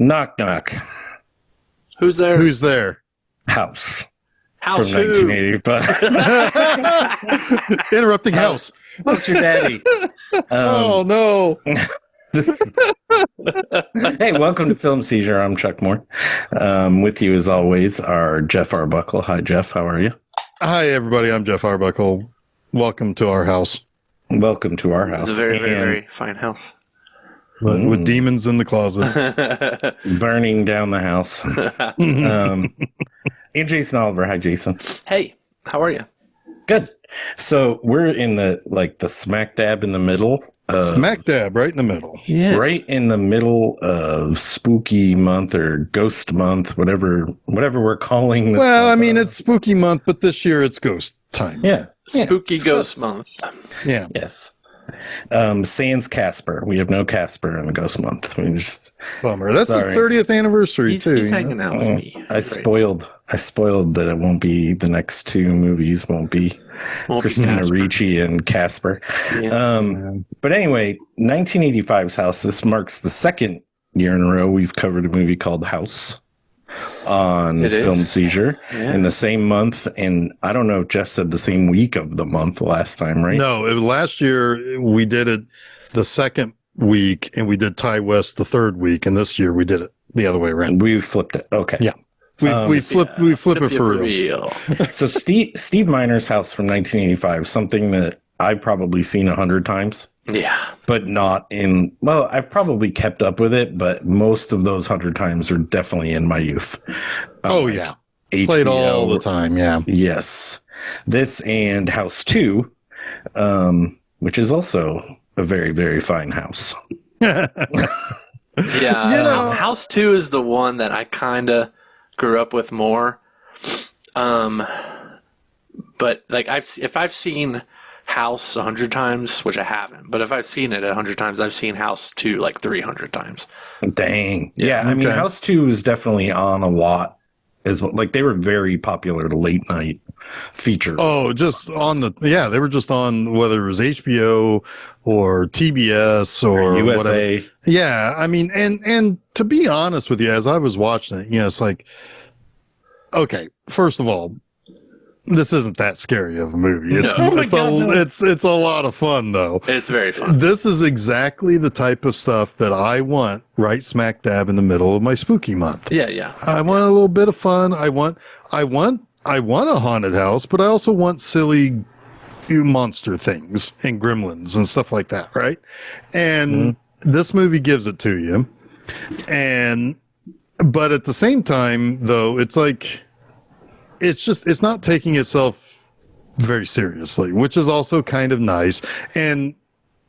Knock, knock. Who's there? Who's there? House. House From who? 1985. Interrupting House. What's your daddy? Oh, no. Hey, welcome to Film Seizure. I'm Chuck Moore. With you, as always, are Jeff Arbuckle. Hi, Jeff. How are you? Hi, everybody. I'm Jeff Arbuckle. Welcome to our house. Welcome to our house. It's a very, very fine house. With demons in the closet. Burning down the house. And Jason Oliver. Hi, Jason. Hey, how are you? Good. So we're in the smack dab in the middle. Smack dab right in the middle. Yeah. Right in the middle of spooky month or ghost month, whatever we're calling this. Well, month. I mean, it's spooky month, but this year it's ghost time. Yeah. Spooky Ghost Month. Yeah. Yes. Sans Casper. We have no Casper in the ghost month. We just Bummer. That's Sorry. his 30th anniversary, too. He's hanging out with me. I spoiled that it won't be the next two movies won't be Christina Ricci and Casper. Yeah. But anyway, 1985's House. This marks the second year in a row we've covered a movie called House on Film Seizure in the same month. And I don't know if Jeff said the same week of the month last time, right? No, last year we did it the second week and we did Ty West the third week. And this year we did it the other way around. We flipped it. Okay. Yeah. We flip it for real. So Steve Miner's House from 1985, something that I've probably seen 100 times. Yeah. But not in, well, I've probably kept up with it, but most of those 100 times are definitely in my youth. Yeah. HBO, Played all the time, yeah. Yes. This and House 2, which is also a very, very fine house. Yeah. House 2 is the one that I kind of grew up with more. But like if I've seen House 100 times, which I haven't, but if I've seen it 100 times, I've seen House 2 like 300 times. Dang. Yeah. I mean, House 2 is definitely on a lot. Like they were very popular late night features. Oh, just on they were just on whether it was HBO or TBS or USA. Whatever. Yeah. I mean, and to be honest with you, as I was watching it, it's like, okay, first of all, this isn't that scary of a movie. It's a lot of fun though. It's very fun. This is exactly the type of stuff that I want right smack dab in the middle of my spooky month. Yeah, yeah. I want a little bit of fun. I want a haunted house, but I also want silly monster things and gremlins and stuff like that, right? And this movie gives it to you. But at the same time though, it's like it's not taking itself very seriously, which is also kind of nice. And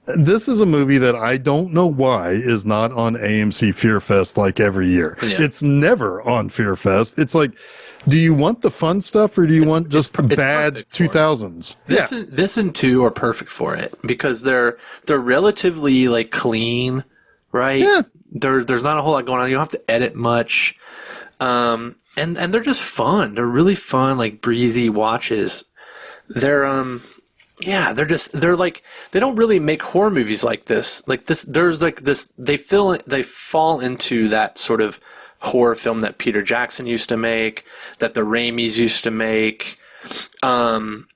this is a movie that I don't know why is not on AMC Fear Fest like every year. Yeah. It's never on Fear Fest. It's like, do you want the fun stuff or do you want just bad 2000s? This and 2 are perfect for it because they're relatively like clean, right? Yeah. There's not a whole lot going on. You don't have to edit much. And they're just fun. They're really fun, like breezy watches. They're like, they don't really make horror movies like this. Like this, there's like this, they fall into that sort of horror film that Peter Jackson used to make, that the Raimis used to make. And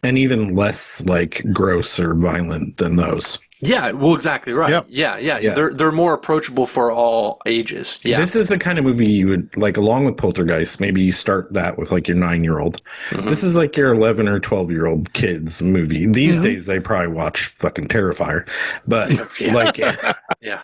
even less like gross or violent than those. Yeah, well, exactly right. Yep. Yeah. They're more approachable for all ages. Yeah. This is the kind of movie you would like, along with Poltergeist. Maybe you start that with like your 9-year-old. This is like your 11 or 12-year-old kids movie. These days, they probably watch fucking Terrifier, but yeah.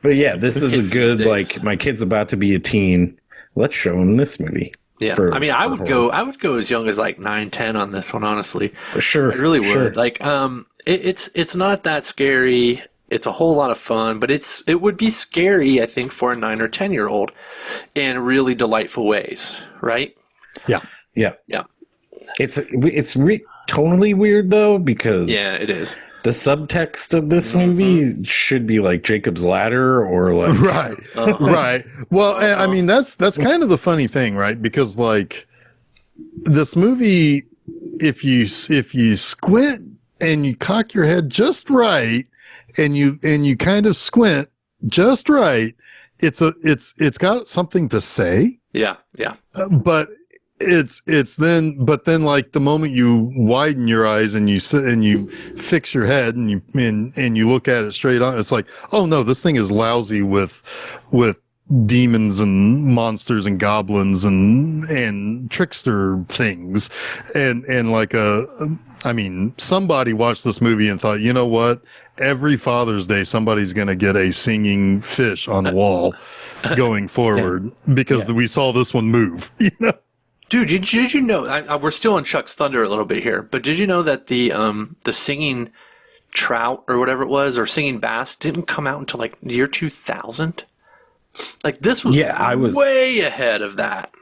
But yeah, this is a good like my kid's about to be a teen. Let's show him this movie. Yeah, I mean, I would go as young as like 9, 10 on this one. Honestly, sure, I really would. Sure. Like, it's not that scary. It's a whole lot of fun, but it would be scary, I think, for a 9 or 10-year-old in really delightful ways, right? Yeah. It's totally weird though because it is. The subtext of this movie should be like Jacob's Ladder or like right. Well, I mean that's kind of the funny thing, right? Because like this movie, if you squint and you cock your head just right, and you kind of squint just right, it's got something to say. Yeah. But but then like the moment you widen your eyes and you sit and you fix your head and you look at it straight on, it's like, oh no, this thing is lousy with demons and monsters and goblins and trickster things. And like I mean, somebody watched this movie and thought, you know what? Every Father's Day, somebody's going to get a singing fish on the wall going forward because we saw this one move, you know? Dude, did you know? We're still on Chuck's thunder a little bit here, but did you know that the singing trout or whatever it was, or singing bass, didn't come out until like the year 2000? Like this was I was way ahead of that.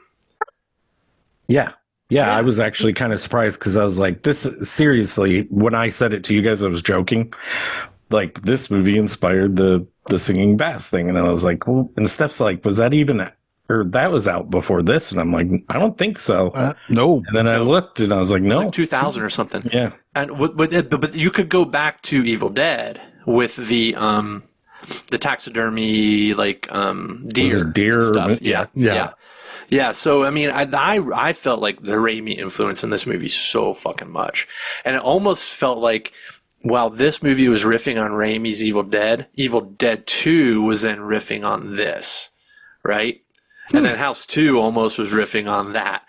Yeah, I was actually kind of surprised because I was like, this seriously. When I said it to you guys, I was joking. Like this movie inspired the singing bass thing, and then I was like, well, and Steph's like, was that even? Or that was out before this, and I'm like, I don't think so. No. And then I looked, and I was like, no, like 2000 or something. Yeah. And but you could go back to Evil Dead with the taxidermy like deer stuff. Yeah. So I mean, I felt like the Raimi influence in this movie so fucking much, and it almost felt like while this movie was riffing on Raimi's Evil Dead 2 was then riffing on this, right? And then House 2 almost was riffing on that.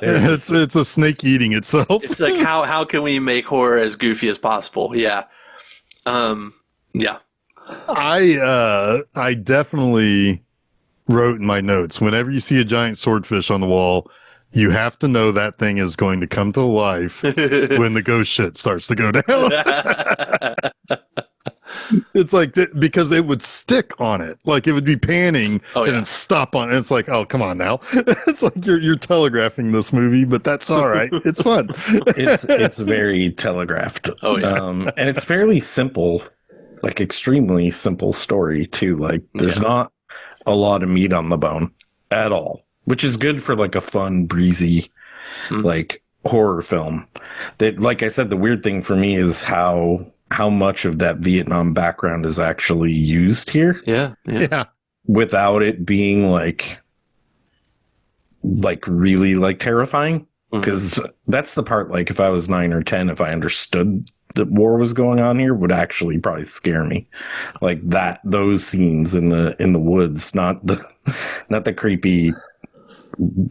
It's a snake eating itself. It's like how can we make horror as goofy as possible? Yeah. Yeah. I definitely wrote in my notes, whenever you see a giant swordfish on the wall, you have to know that thing is going to come to life when the ghost shit starts to go down. It's like because it would stick on it, like it would be panning and then stop on it. It's like, oh, come on now. It's like you're telegraphing this movie, but that's all right. It's fun. It's very telegraphed. Oh yeah, and it's fairly simple, like extremely simple story too. Like there's not a lot of meat on the bone at all, which is good for like a fun, breezy, like horror film. That, like I said, the weird thing for me is how much of that Vietnam background is actually used here. Yeah. Without it being like really like terrifying. Because that's the part, like if I was 9 or 10, if I understood that war was going on here, would actually probably scare me. Like those scenes in the woods, not the creepy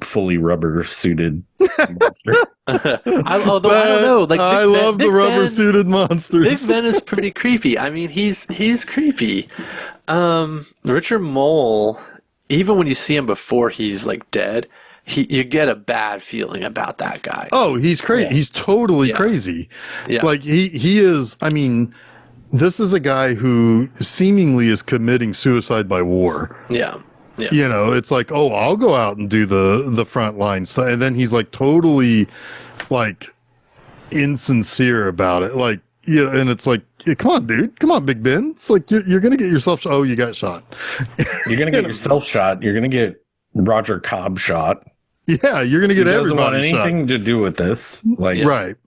fully rubber suited monster. Although I don't know, like I love the rubber suited monsters. Big Ben is pretty creepy. I mean, he's creepy. Richard Mole, even when you see him before he's like dead, you get a bad feeling about that guy. Oh, he's crazy. Yeah. He's totally crazy. Yeah. Like he is. I mean, this is a guy who seemingly is committing suicide by war. Yeah. Yeah. You know, it's like, oh, I'll go out and do the front line stuff. And then he's like totally like insincere about it. Like, you know, and it's like, come on, dude. Come on, Big Ben. It's like, you're going to get yourself shot. Oh, you got shot. You're going to get yourself shot. You're going to get Roger Cobb shot. Yeah, you're going to get everybody shot. He doesn't want anything to do with this. Like, right.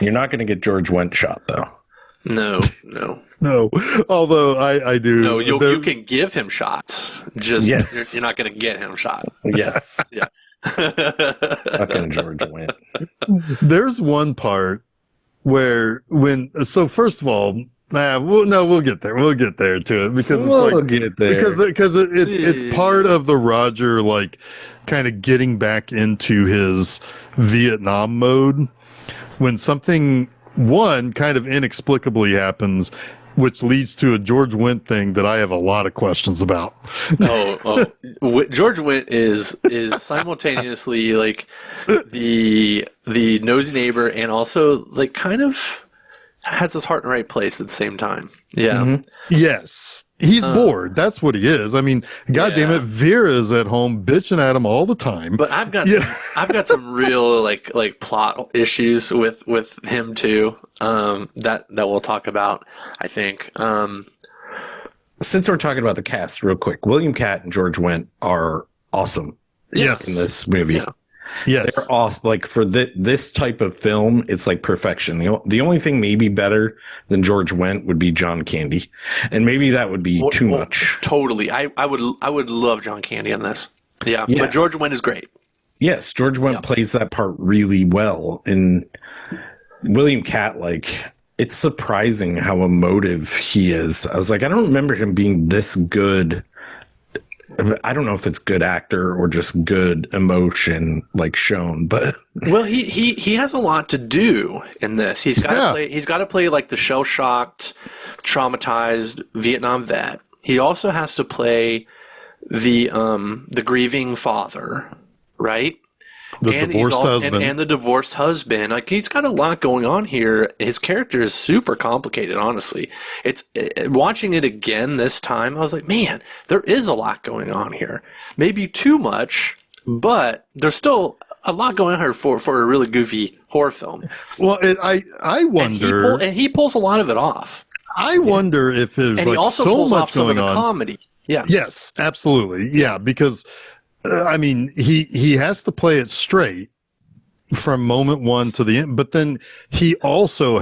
You're not going to get George Wendt shot, though. No. Although I do. No, you can give him shots. Just you're not going to get him shot. Yes. Yeah. Fucking George Wendt. There's one part where first of all, we'll get there. We'll get there to it because we'll get there because it's part of the Roger like kind of getting back into his Vietnam mode when something kind of inexplicably happens, which leads to a George Wendt thing that I have a lot of questions about. George Wendt is simultaneously like the nosy neighbor and also like kind of has his heart in the right place at the same time. Yeah. Mm-hmm. Yes. He's bored. That's what he is. I mean, God damn it, Vera's at home bitching at him all the time. But I've got some real like plot issues with him too. That we'll talk about, I think. Since we're talking about the cast real quick, William Katt and George Wendt are awesome. Yes. In this movie. Yeah. Yes. They're awesome. Like for this type of film, it's like perfection. The only thing maybe better than George Wendt would be John Candy, and maybe that would be too much. Totally. I would love John Candy in this. Yeah. But George Wendt is great. Yes, George Wendt plays that part really well, and William Catt, like, it's surprising how emotive he is. I was like, I don't remember him being this good. I don't know if it's good actor or just good emotion, like, shown, but well, he has a lot to do in this. He's got to play like the shell-shocked, traumatized Vietnam vet. He also has to play the grieving father, right? The divorced husband. And the divorced husband. Like, he's got a lot going on here. His character is super complicated, honestly. It's watching it again this time, I was like, man, there is a lot going on here. Maybe too much, but there's still a lot going on here for a really goofy horror film. Well, I wonder... And he pulls a lot of it off. I wonder if there's and he also so pulls much off some going of the on. comedy. Yeah. Yes, absolutely. Yeah, because... I mean, he has to play it straight from moment one to the end, but then he also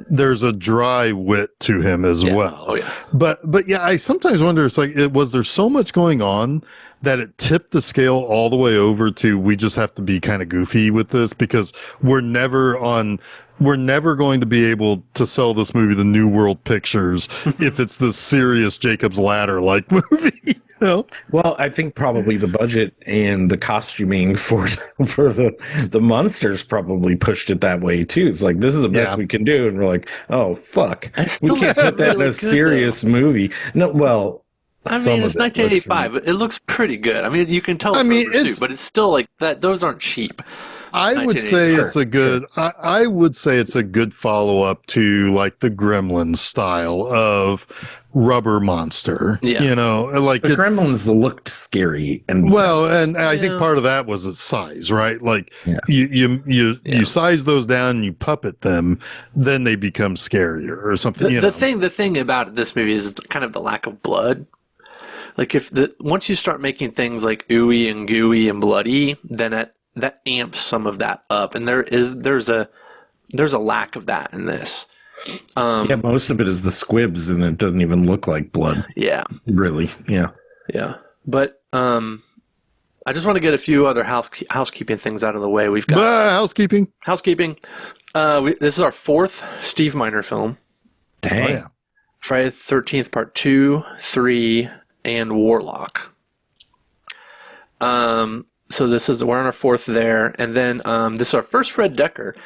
there's a dry wit to him as well. Oh, yeah. But yeah, I sometimes wonder, it's like, was there so much going on that it tipped the scale all the way over to, we just have to be kind of goofy with this because we're never going to be able to sell this movie to New World Pictures if it's this serious Jacob's Ladder like movie, you know? Well, I think probably the budget and the costuming for the monsters probably pushed it that way too. It's like, this is the best we can do, and we're like, oh fuck, we can't put that in a serious movie. No, well. I mean, it's 1985. It looks pretty good. I mean, you can tell it's a pursuit, but it's still like that. Those aren't cheap. I would say it's a good. I would say it's a good follow up to like the Gremlins style of rubber monster. Yeah. You know, like the Gremlins looked scary and I think part of that was its size, right? Like you size those down and you puppet them, then they become scarier or something. The thing about this movie is kind of the lack of blood. Like once you start making things like ooey and gooey and bloody, then that amps some of that up, and there's a lack of that in this. Most of it is the squibs, and it doesn't even look like blood. Yeah, really. Yeah. But I just want to get a few other housekeeping things out of the way. We've got housekeeping. This is our fourth Steve Miner film. Dang. Oh, yeah. Friday the 13th, Part 2, 3, and Warlock. So we're on our fourth there, and then this is our first Fred Dekker.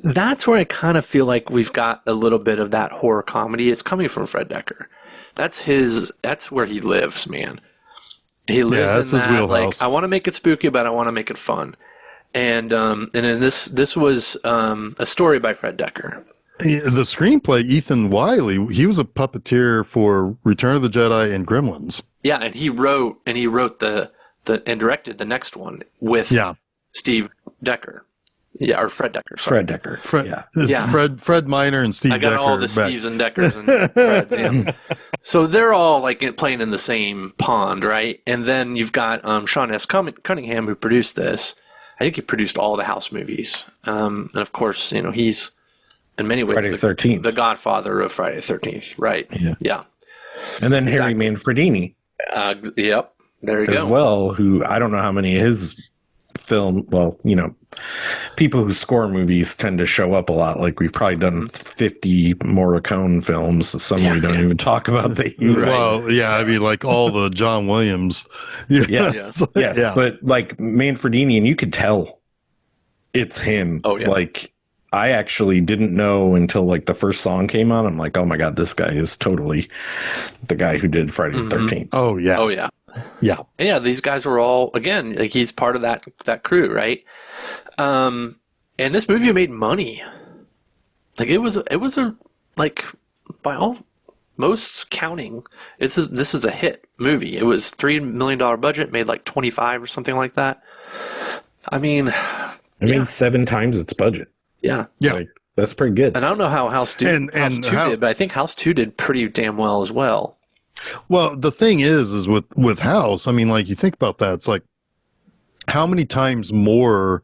That's where I kind of feel like we've got a little bit of that horror comedy. It's coming from Fred Dekker. That's where he lives, man. He lives in that. His like, I want to make it spooky, but I want to make it fun. And in this was a story by Fred Dekker. The screenplay, Ethan Wiley, he was a puppeteer for Return of the Jedi and Gremlins. Yeah, and he wrote and directed the next one with Steve Dekker. Yeah, or Fred Dekker. Sorry. Fred Dekker. Fred Miner and Steve Dekker. I got all the Steves and Dekkers and Freds. Yeah. So they're all like playing in the same pond, right? And then you've got Sean S. Cunningham, who produced this. I think he produced all the House movies. And of course, he's in many ways Friday the 13th. The godfather of Friday the 13th, right? Yeah. And then Harry Manfredini. Yep. There you go. As well, who I don't know how many of his people who score movies tend to show up a lot. Like we've probably done 50 Morricone films. Some we don't even talk about. Well, I mean, like all the John Williams. Yes. But like Manfredini, and you could tell it's him. Oh, yeah. Like I actually didn't know until like the first song came on. I'm like, oh my God, this guy is totally the guy who did Friday the 13th. Oh, yeah. Oh, yeah. Yeah. And yeah, these guys were all, again, like he's part of that crew, right? And this movie made money. Like it was a like by all most counting, this is a hit movie. It was $3 million budget, made like 25 or something like that. I mean, it made 7 times its budget. Yeah. Like, that's pretty good. And I don't know how House 2 did, but I think House 2 did pretty damn well as well. Well, the thing is with House, I mean, like you think about that, it's like how many times more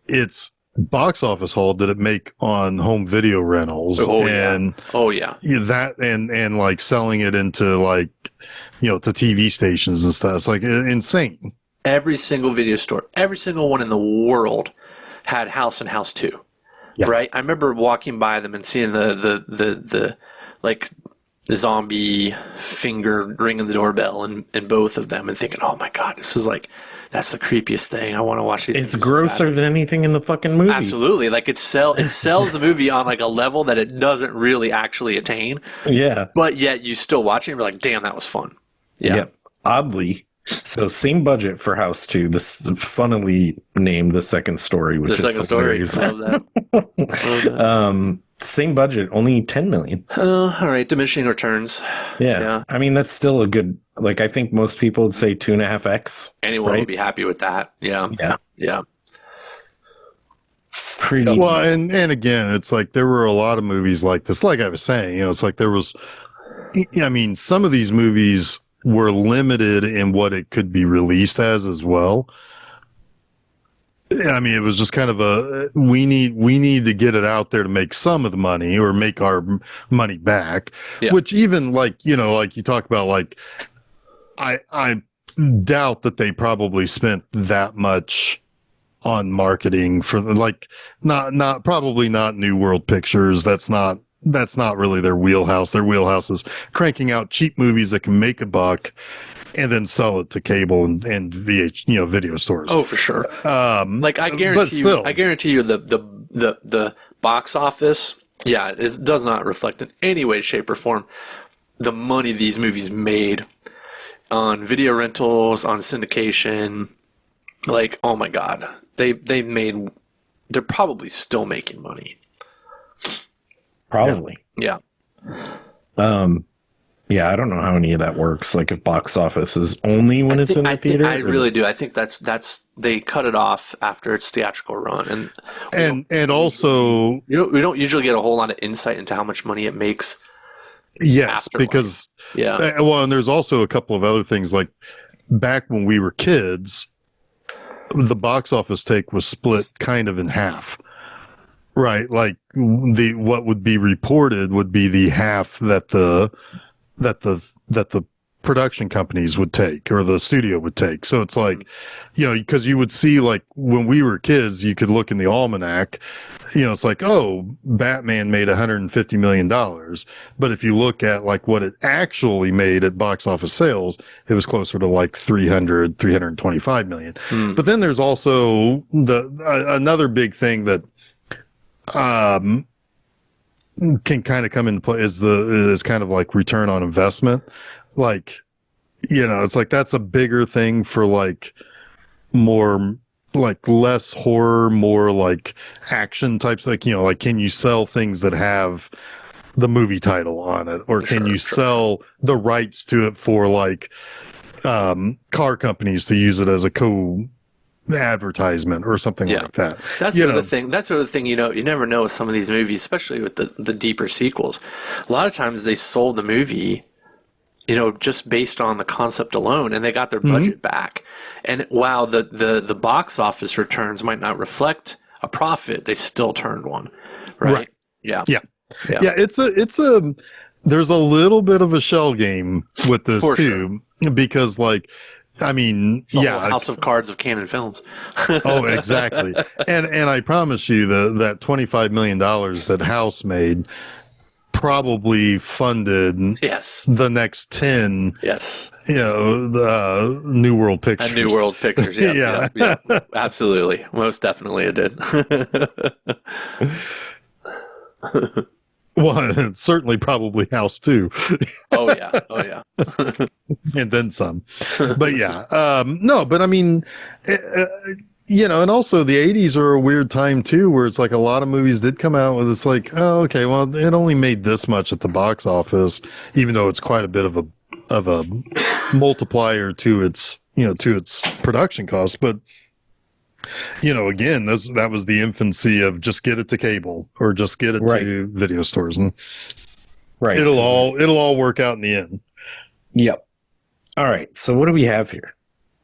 its box office haul did it make on home video rentals? Yeah. That and like selling it into like, to TV stations and stuff. It's like insane. Every single video store, every single one in the world had House and House 2. Yeah. Right? I remember walking by them and seeing the zombie finger ringing the doorbell in both of them and thinking, oh my God, this is like, that's the creepiest thing. I want to watch these. It's grosser than anything in the fucking movie. Absolutely. Like it sells the movie on like a level that it doesn't really actually attain. Yeah. But yet you still watch it and you're like, damn, that was fun. Yeah. Yep. Oddly. So same budget for House 2. This funnily named The Second Story, which is hilarious. Love that. Love that. Same budget, only $10 million. All right, diminishing returns. Yeah. I mean, that's still a good, like, I think most people would say 2.5x. Anyone would be happy with that. Yeah. Pretty well, and again, it's like there were a lot of movies like this. Like I was saying, it's like there was, I mean, some of these movies were limited in what it could be released as well. I mean, it was just kind of we need to get it out there to make some of the money or make our money back, which even like, like you talk about, like, I doubt that they probably spent that much on marketing for like, probably not New World Pictures. That's not really their wheelhouse. Their wheelhouse is cranking out cheap movies that can make a buck and then sell it to cable and video stores. Oh, for sure. Like I guarantee you the box office, it does not reflect in any way, shape, or form the money these movies made on video rentals, on syndication. Like, oh my God, they're probably still making money. Probably. Yeah. Yeah, I don't know how any of that works. Like if box office is only when it's in the theater. I really do. I think that's they cut it off after its theatrical run, and also we don't usually get a whole lot of insight into how much money it makes. Yes, because well, and there's also a couple of other things. Like back when we were kids, the box office take was split kind of in half. Right, like what would be reported would be the half that the production companies would take or the studio would take. So it's like, because you would see, like when we were kids, you could look in the almanac, it's like, oh, Batman made $150 million. But if you look at like what it actually made at box office sales, it was closer to like 325 million. But then there's also another big thing that can kind of come into play is kind of like return on investment. Like, it's like that's a bigger thing for like more like less horror, more like action types. Like, like can you sell things that have the movie title on it, or can you sell the rights to it for like car companies to use it as a advertisement or something like that. That's sort of the thing. That's sort of the thing. You never know with some of these movies, especially with the deeper sequels. A lot of times they sold the movie, just based on the concept alone, and they got their budget back. And while the box office returns might not reflect a profit, they still turned one, right? Yeah. It's a there's a little bit of a shell game with this too, because like. I mean, it's a house of cards of Canon Films. Oh, exactly. And I promise you that $25 million that House made probably funded the next 10. Yes. The New World Pictures. And New World Pictures. Yeah. Absolutely. Most definitely it did. Well, certainly probably House too. Oh yeah. And then some. But no, but I mean, and also the 80s are a weird time too, where it's like a lot of movies did come out with, it's like, oh, okay, well, it only made this much at the box office, even though it's quite a bit of a multiplier to its production costs. But again, that was the infancy of just get it to cable or just get it to video stores, and it'll all work out in the end. Yep. All right. So what do we have here?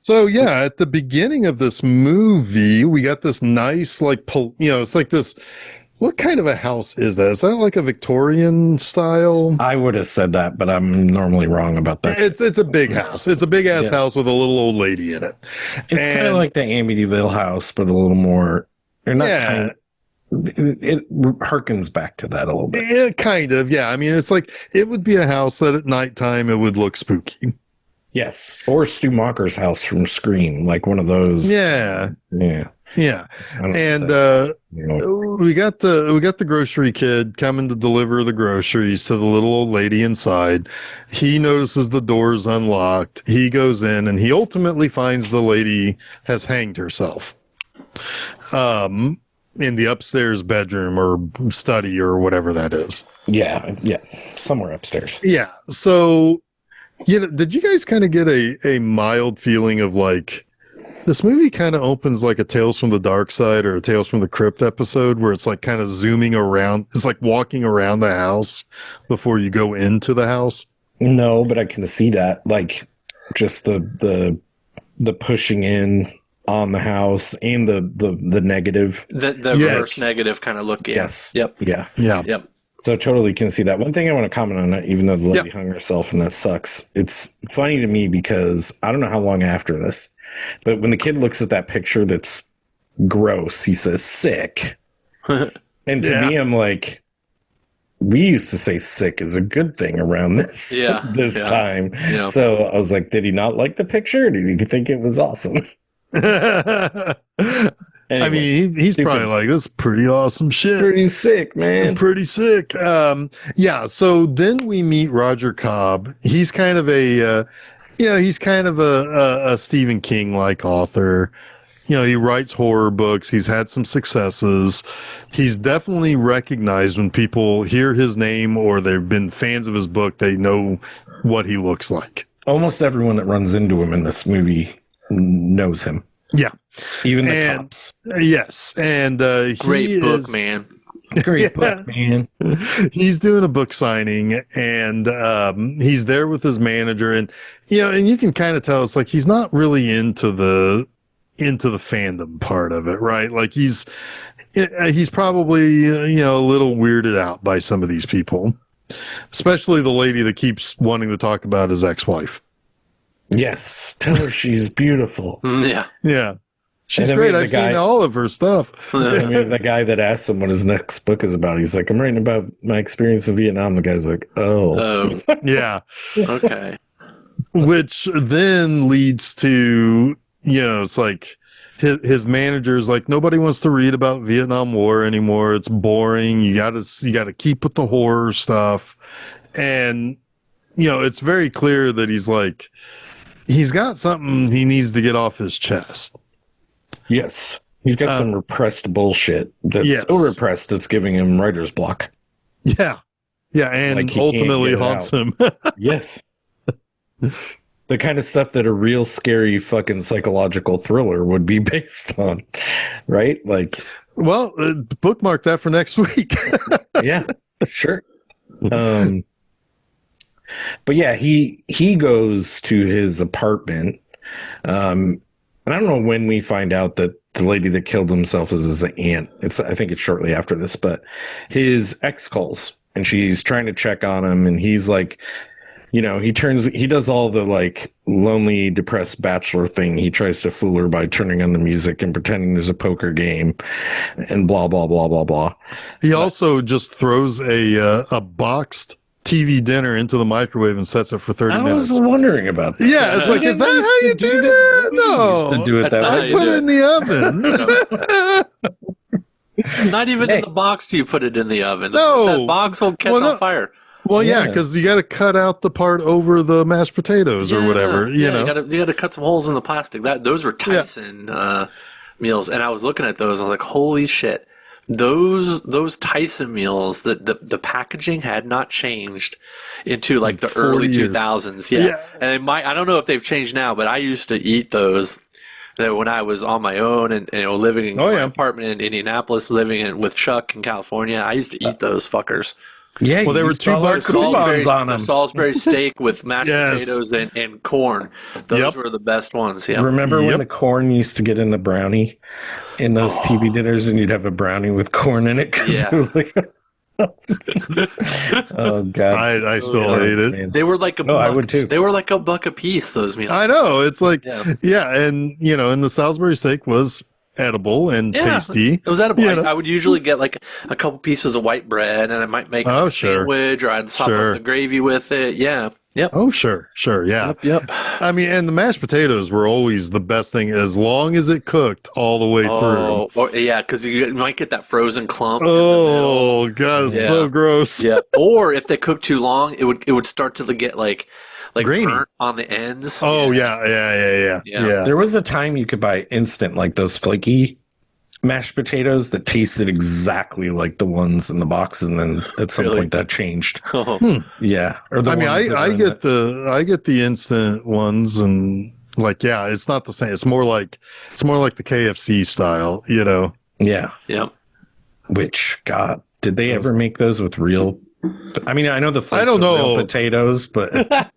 So yeah, at the beginning of this movie, we got this nice, like, it's like this. What kind of a house is that? Is that like a Victorian style? I would have said that, but I'm normally wrong about that. It's a big house. It's a big ass house with a little old lady in it. It's kind of like the Amityville house, but a little more. Or not kind of. It harkens back to that a little bit. Yeah, kind of. Yeah, I mean, it's like it would be a house that at nighttime it would look spooky. Yes, or Stu Macher's house from Scream, like one of those. Yeah. And we got the grocery kid coming to deliver the groceries to the little old lady inside. He notices the door's unlocked. He goes in and he ultimately finds the lady has hanged herself. In the upstairs bedroom or study or whatever that is. Yeah, somewhere upstairs. Yeah. So, did you guys kind of get a mild feeling of like, this movie kind of opens like a Tales from the Dark Side or a Tales from the Crypt episode where it's like kind of zooming around. It's like walking around the house before you go into the house. No, but I can see that. Like just the pushing in on the house and the negative. The reverse negative kind of look. Yeah. Yes. Yep. Yeah. Yep. So I totally can see that. One thing I want to comment on it, even though the lady hung herself and that sucks. It's funny to me because I don't know how long after this, but when the kid looks at that picture that's gross, he says sick. And to me, I'm like, we used to say sick is a good thing around this time. Yeah. So I was like, did he not like the picture? Or did he think it was awesome? Anyway, I mean, he's probably like, this is pretty awesome shit. Pretty sick, man. Pretty sick. So then we meet Roger Cobb. He's kind of a Stephen King-like author. He writes horror books. He's had some successes. He's definitely recognized when people hear his name or they've been fans of his book, they know what he looks like. Almost everyone that runs into him in this movie knows him. Yeah. Even the cops. Yes. And great book, man. Great book, man. He's doing a book signing and he's there with his manager. And, and you can kind of tell it's like he's not really into the fandom part of it, right? Like he's probably, a little weirded out by some of these people, especially the lady that keeps wanting to talk about his ex-wife. Yes, tell her she's beautiful. Yeah. She's great. I've seen all of her stuff. I mean, the guy that asked him what his next book is about, he's like, I'm writing about my experience in Vietnam. The guy's like, oh. Yeah. Okay. Which then leads to, it's like his manager's like, nobody wants to read about Vietnam War anymore. It's boring. You gotta keep with the horror stuff. And, it's very clear that he's like, he's got something he needs to get off his chest. Yes. He's got some repressed bullshit that's so repressed it's giving him writer's block. Yeah. Yeah, and like ultimately haunts him. Yes. The kind of stuff that a real scary fucking psychological thriller would be based on. Right? Like, well, bookmark that for next week. Yeah, sure. But yeah, he goes to his apartment. And I don't know when we find out that the lady that killed himself is his aunt. I think it's shortly after this, but his ex calls and she's trying to check on him. And he's like, he does all the like lonely, depressed bachelor thing. He tries to fool her by turning on the music and pretending there's a poker game and blah, blah, blah, blah, blah. He also just throws a boxed TV dinner into the microwave and sets it for 30 minutes. I was wondering about that. Yeah, it's like, is that how you do that? No. To do it that way. I put it in the oven. Not even in the box do you put it in the oven. No. That box will catch on fire. Well, yeah, because you got to cut out the part over the mashed potatoes or whatever. You know, you got to cut some holes in the plastic. Those were Tyson meals, and I was looking at those. I was like, holy shit. Those Tyson meals, the packaging had not changed into like the early 2000s. Yeah. And I don't know if they've changed now, but I used to eat those when I was on my own and living in my apartment in Indianapolis, with Chuck in California. I used to eat those fuckers. Yeah, Well, they were $2 coupons on them. The Salisbury steak with mashed Yes. potatoes and corn. Those were the best ones. Yeah. Remember when the corn used to get in the brownie in those TV dinners, and you'd have a brownie with corn in it? Yeah. Oh God, I still hate it. man. They were like I would too. They were like $1 a piece. Those meals. I know. It's like, yeah, and and the Salisbury steak was edible and tasty. It was edible. I would usually get like a couple pieces of white bread, and I might make a sandwich, or I'd sop up the gravy with it. Yeah. Yep. Oh, sure. Yeah. Yep. I mean, and the mashed potatoes were always the best thing as long as it cooked all the way through. Oh, yeah, because you might get that frozen clump. Oh, God, it's so gross. Yeah. Or if they cook too long, it would start to get like grainy burnt on the ends. Oh, yeah. There was a time you could buy instant, like those flaky mashed potatoes that tasted exactly like the ones in the box, and then at some point that changed. Yeah. Or I get the instant ones, and like, it's not the same. It's more like the KFC style, Yeah. Yep. Which, God, did they ever make those with real? I mean, I know the flakes I don't know real potatoes, but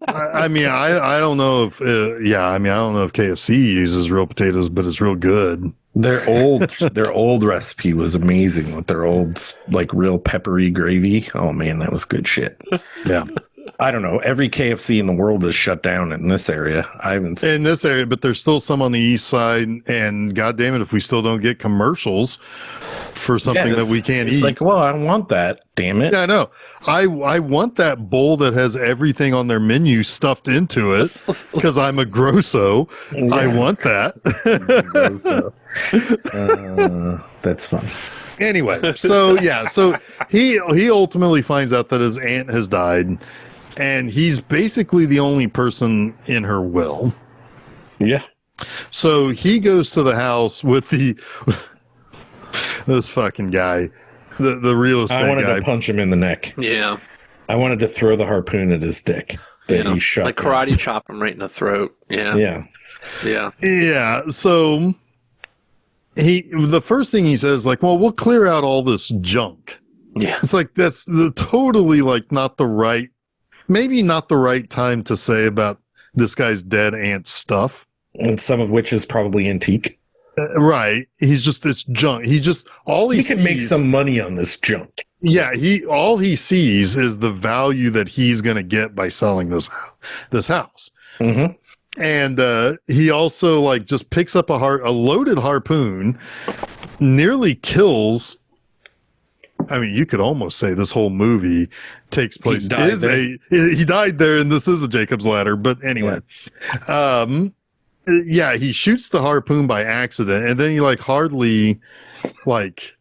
I mean, I don't know if I don't know if KFC uses real potatoes, but it's real good. their old recipe was amazing with their old like real peppery gravy. Oh man, that was good shit. Yeah. I don't know. Every KFC in the world is shut down in this area. I haven't in this area, but there's still some on the east side. And God damn it, if we still don't get commercials for something that we can't eat. It's like, well, I want that. Damn it. Yeah, I know. I want that bowl that has everything on their menu stuffed into it because I'm a grosso. Yeah. I want that. That's funny. Anyway, so he ultimately finds out that his aunt has died, and he's basically the only person in her will. Yeah. So he goes to the house with this fucking guy, the real estate guy. I wanted to punch him in the neck. Yeah. I wanted to throw the harpoon at his dick that he shot. Like karate chop him right in the throat. Yeah. Yeah. Yeah. Yeah. So the first thing he says, like, well, we'll clear out all this junk. Yeah. It's like, that's totally like not the right time to say about this guy's dead aunt's stuff. And some of which is probably antique. Right. He's just this junk. He can make some money on this junk. Yeah. All he sees is the value that he's going to get by selling this house. Mm-hmm. And he also like just picks up a loaded harpoon, nearly kills. I mean, you could almost say this whole movie takes place. He died there, and this is a Jacob's Ladder. But anyway, he shoots the harpoon by accident, and then he like hardly like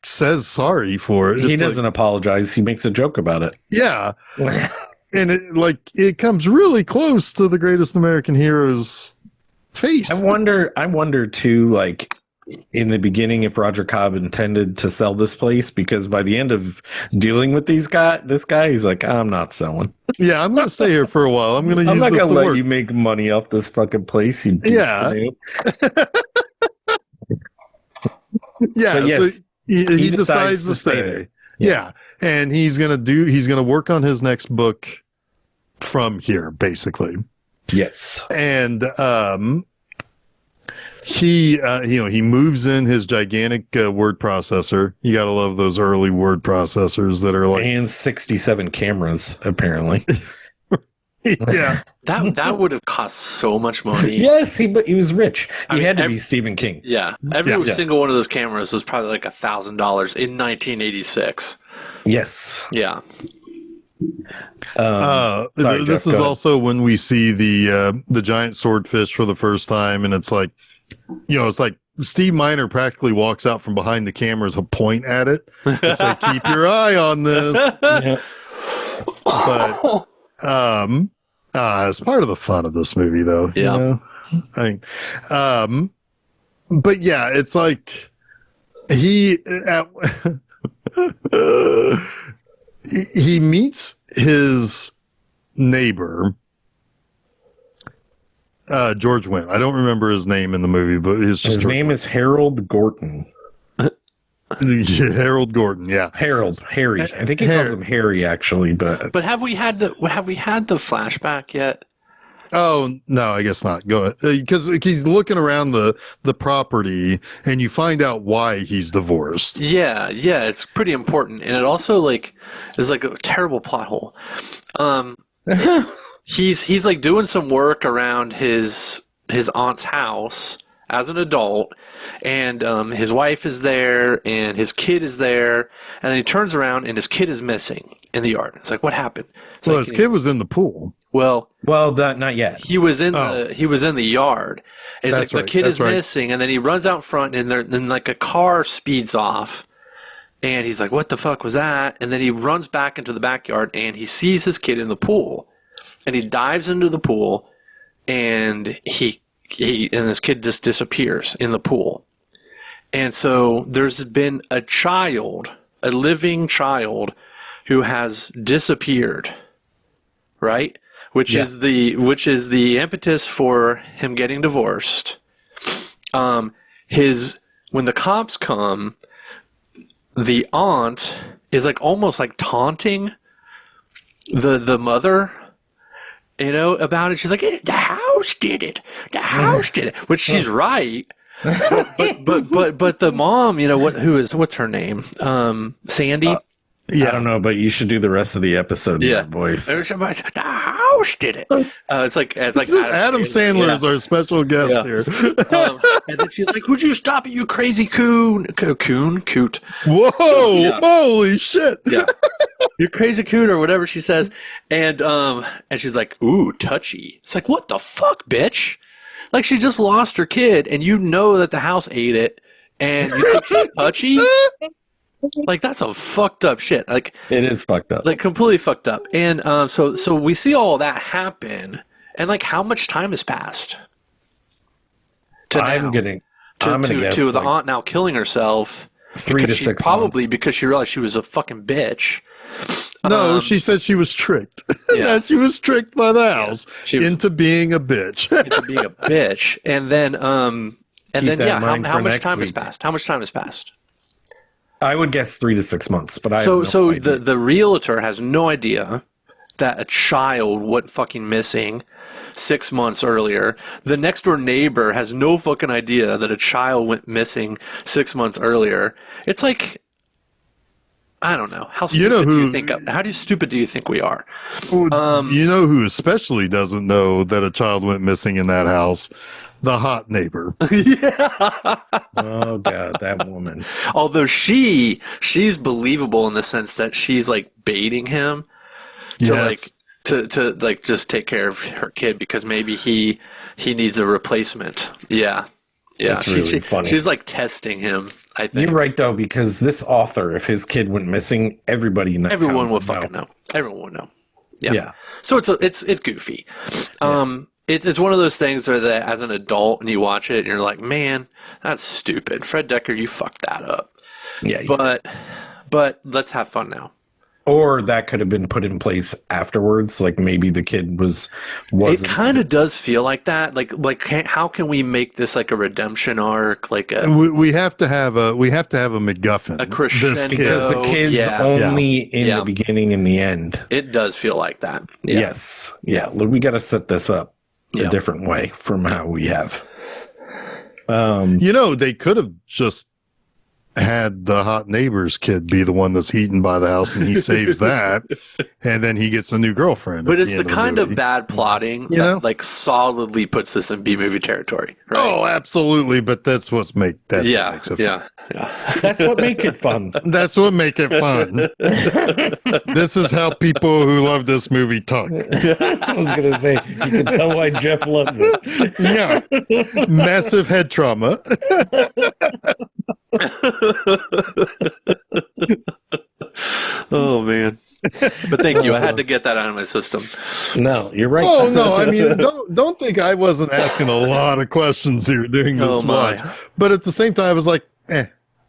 says sorry for it. He doesn't apologize. He makes a joke about it. Yeah. And it comes really close to the Greatest American Hero's face. I wonder too, like in the beginning, if Roger Cobb intended to sell this place, because by the end of dealing with this guy, he's like, I'm not selling. Yeah, I'm going to stay here for a while. I'm not going to let you make money off this fucking place. You yeah. Yeah. But yes, so he decides to stay there. Yeah. And he's going to work on his next book from here, basically. Yes. And he moves in his gigantic word processor. You got to love those early word processors that are like, and 67 cameras apparently. Yeah. That would have cost so much money. Yes, he was rich. He had to be Stephen King. Yeah. Every single one of those cameras was probably like $1,000 in 1986. Yes. Yeah. This is also when we see the giant swordfish for the first time, and it's like, it's like Steve Miner practically walks out from behind the camera to point at it. It's like, keep your eye on this. Yeah. But it's part of the fun of this movie, though. Yeah. But yeah, it's like he meets his neighbor, George Wendt. I don't remember his name in the movie, but his name is Harold Gorton. Harold Gordon, yeah. Harry. I think he calls him Harry, actually. But have we had the flashback yet? Oh, no, I guess not. Go ahead. Because he's looking around the property and you find out why he's divorced. Yeah, it's pretty important. And it also like is like a terrible plot hole. He's like doing some work around his aunt's house as an adult, and his wife is there and his kid is there, and then he turns around and his kid is missing in the yard. It's like, what happened? It's Well, like, his kid was in the pool. Well, that not yet. he was in the yard. And it's That's like right, the kid that's is right. missing, and then he runs out front, and then like a car speeds off, and he's like, "What the fuck was that?" And then he runs back into the backyard, and he sees his kid in the pool, and he dives into the pool, and he and this kid just disappears in the pool. And so there's been a living child, who has disappeared, right? Which is the impetus for him getting divorced. When the cops come, the aunt is like almost like taunting the mother, about it. She's like, the house did it. The house did it. Which she's right. But the mom, what's her name? Sandy? I don't know, but you should do the rest of the episode in that voice. The house did it. It's like Adam Sandler is our special guest here. And then she's like, "Would you stop it, you crazy coot?" Whoa! Yeah. Holy shit! Yeah, you crazy coot or whatever she says, and she's like, "Ooh, touchy." It's like, what the fuck, bitch? Like, she just lost her kid, and you know that the house ate it, and you think she's touchy? Like, that's some fucked up shit. Like, it is fucked up. Like, completely fucked up. And so we see all that happen, and like, how much time has passed? I'm gonna guess the aunt now killing herself 3 to 6 probably months. because she realized she was a fucking bitch. No, she said she was tricked. Yeah. She was tricked by the house into being a bitch. Into being a bitch, and then how much time has week. passed? How much time has passed? I would guess 3 to 6 months, but the realtor has no idea that a child went fucking missing 6 months earlier. The next door neighbor has no fucking idea that a child went missing 6 months earlier. It's like, I don't know. How stupid do you think we are? You know who especially doesn't know that a child went missing in that house? The hot neighbor. Oh God, that woman. Although she's believable in the sense that she's like baiting him to like just take care of her kid because maybe he needs a replacement. Yeah. That's really funny. She's like testing him, I think. You're right though, because this author, if his kid went missing, everybody in that everyone town would fucking know. Everyone would know. Yeah. So it's goofy. It's one of those things where that as an adult and you watch it and you're like, man, that's stupid. Fred Decker, you fucked that up. Yeah. But let's have fun now. Or that could have been put in place afterwards. Like maybe the kid wasn't. It kind of does feel like that. Like how can we make this like a redemption arc? Like we have to have a MacGuffin. A crescendo. Because the kid's only in the beginning and the end. It does feel like that. Yeah. Yes. Yeah. Look, we got to set this up a different way from how we have. They could have just had the hot neighbor's kid be the one that's eaten by the house and he saves that and then he gets a new girlfriend. But it's the kind of bad plotting that like solidly puts this in B-movie territory, right? Oh, absolutely. But that's what makes it fun. Yeah. That's what make it fun. That's what make it fun. This is how people who love this movie talk. I was going to say, you can tell why Jeff loves it. Yeah. Massive head trauma. Oh man. But thank you. I had to get that out of my system. No, you're right. Oh no, I mean don't think I wasn't asking a lot of questions here during this watch. But at the same time I was like,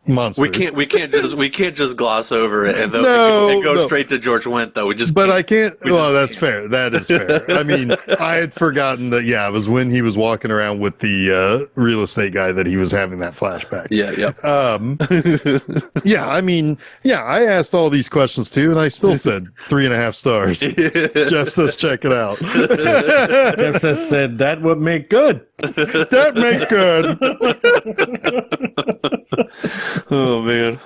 monster. We can't just gloss over it and go straight to George Wendt though. I can't. Well, that's fair. That is fair. I mean, I had forgotten that. Yeah, it was when he was walking around with the real estate guy that he was having that flashback. Yeah. Yeah. I mean, yeah. I asked all these questions too, and I still said 3.5 stars. Jeff says, check it out. Jeff said that would make good. That make good. Oh man.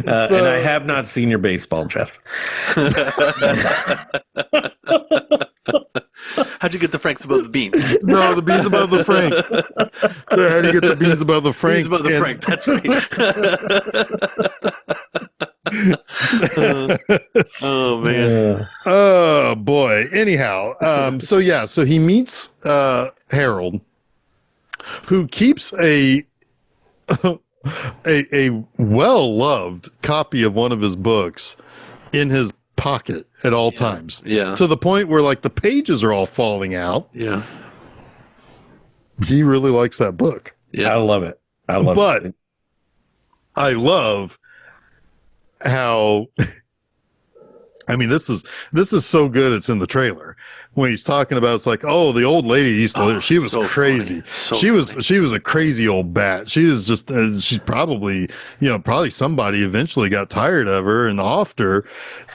And I have not seen your baseball, Jeff. How'd you get the Franks above the beans? No, the beans above the Frank. So how do you get the beans above the Frank? Beans above the Frank. That's right. Oh man. Oh boy. Anyhow, so he meets Harold, who keeps a well-loved copy of one of his books in his pocket at all times. Yeah. To the point where like the pages are all falling out. Yeah. He really likes that book. Yeah. I love it. But I love how I mean, this is so good. It's in the trailer when he's talking about. It's like, oh, the old lady used to live. She was so crazy. She was a crazy old bat. She was just. She's probably somebody eventually got tired of her and offed her.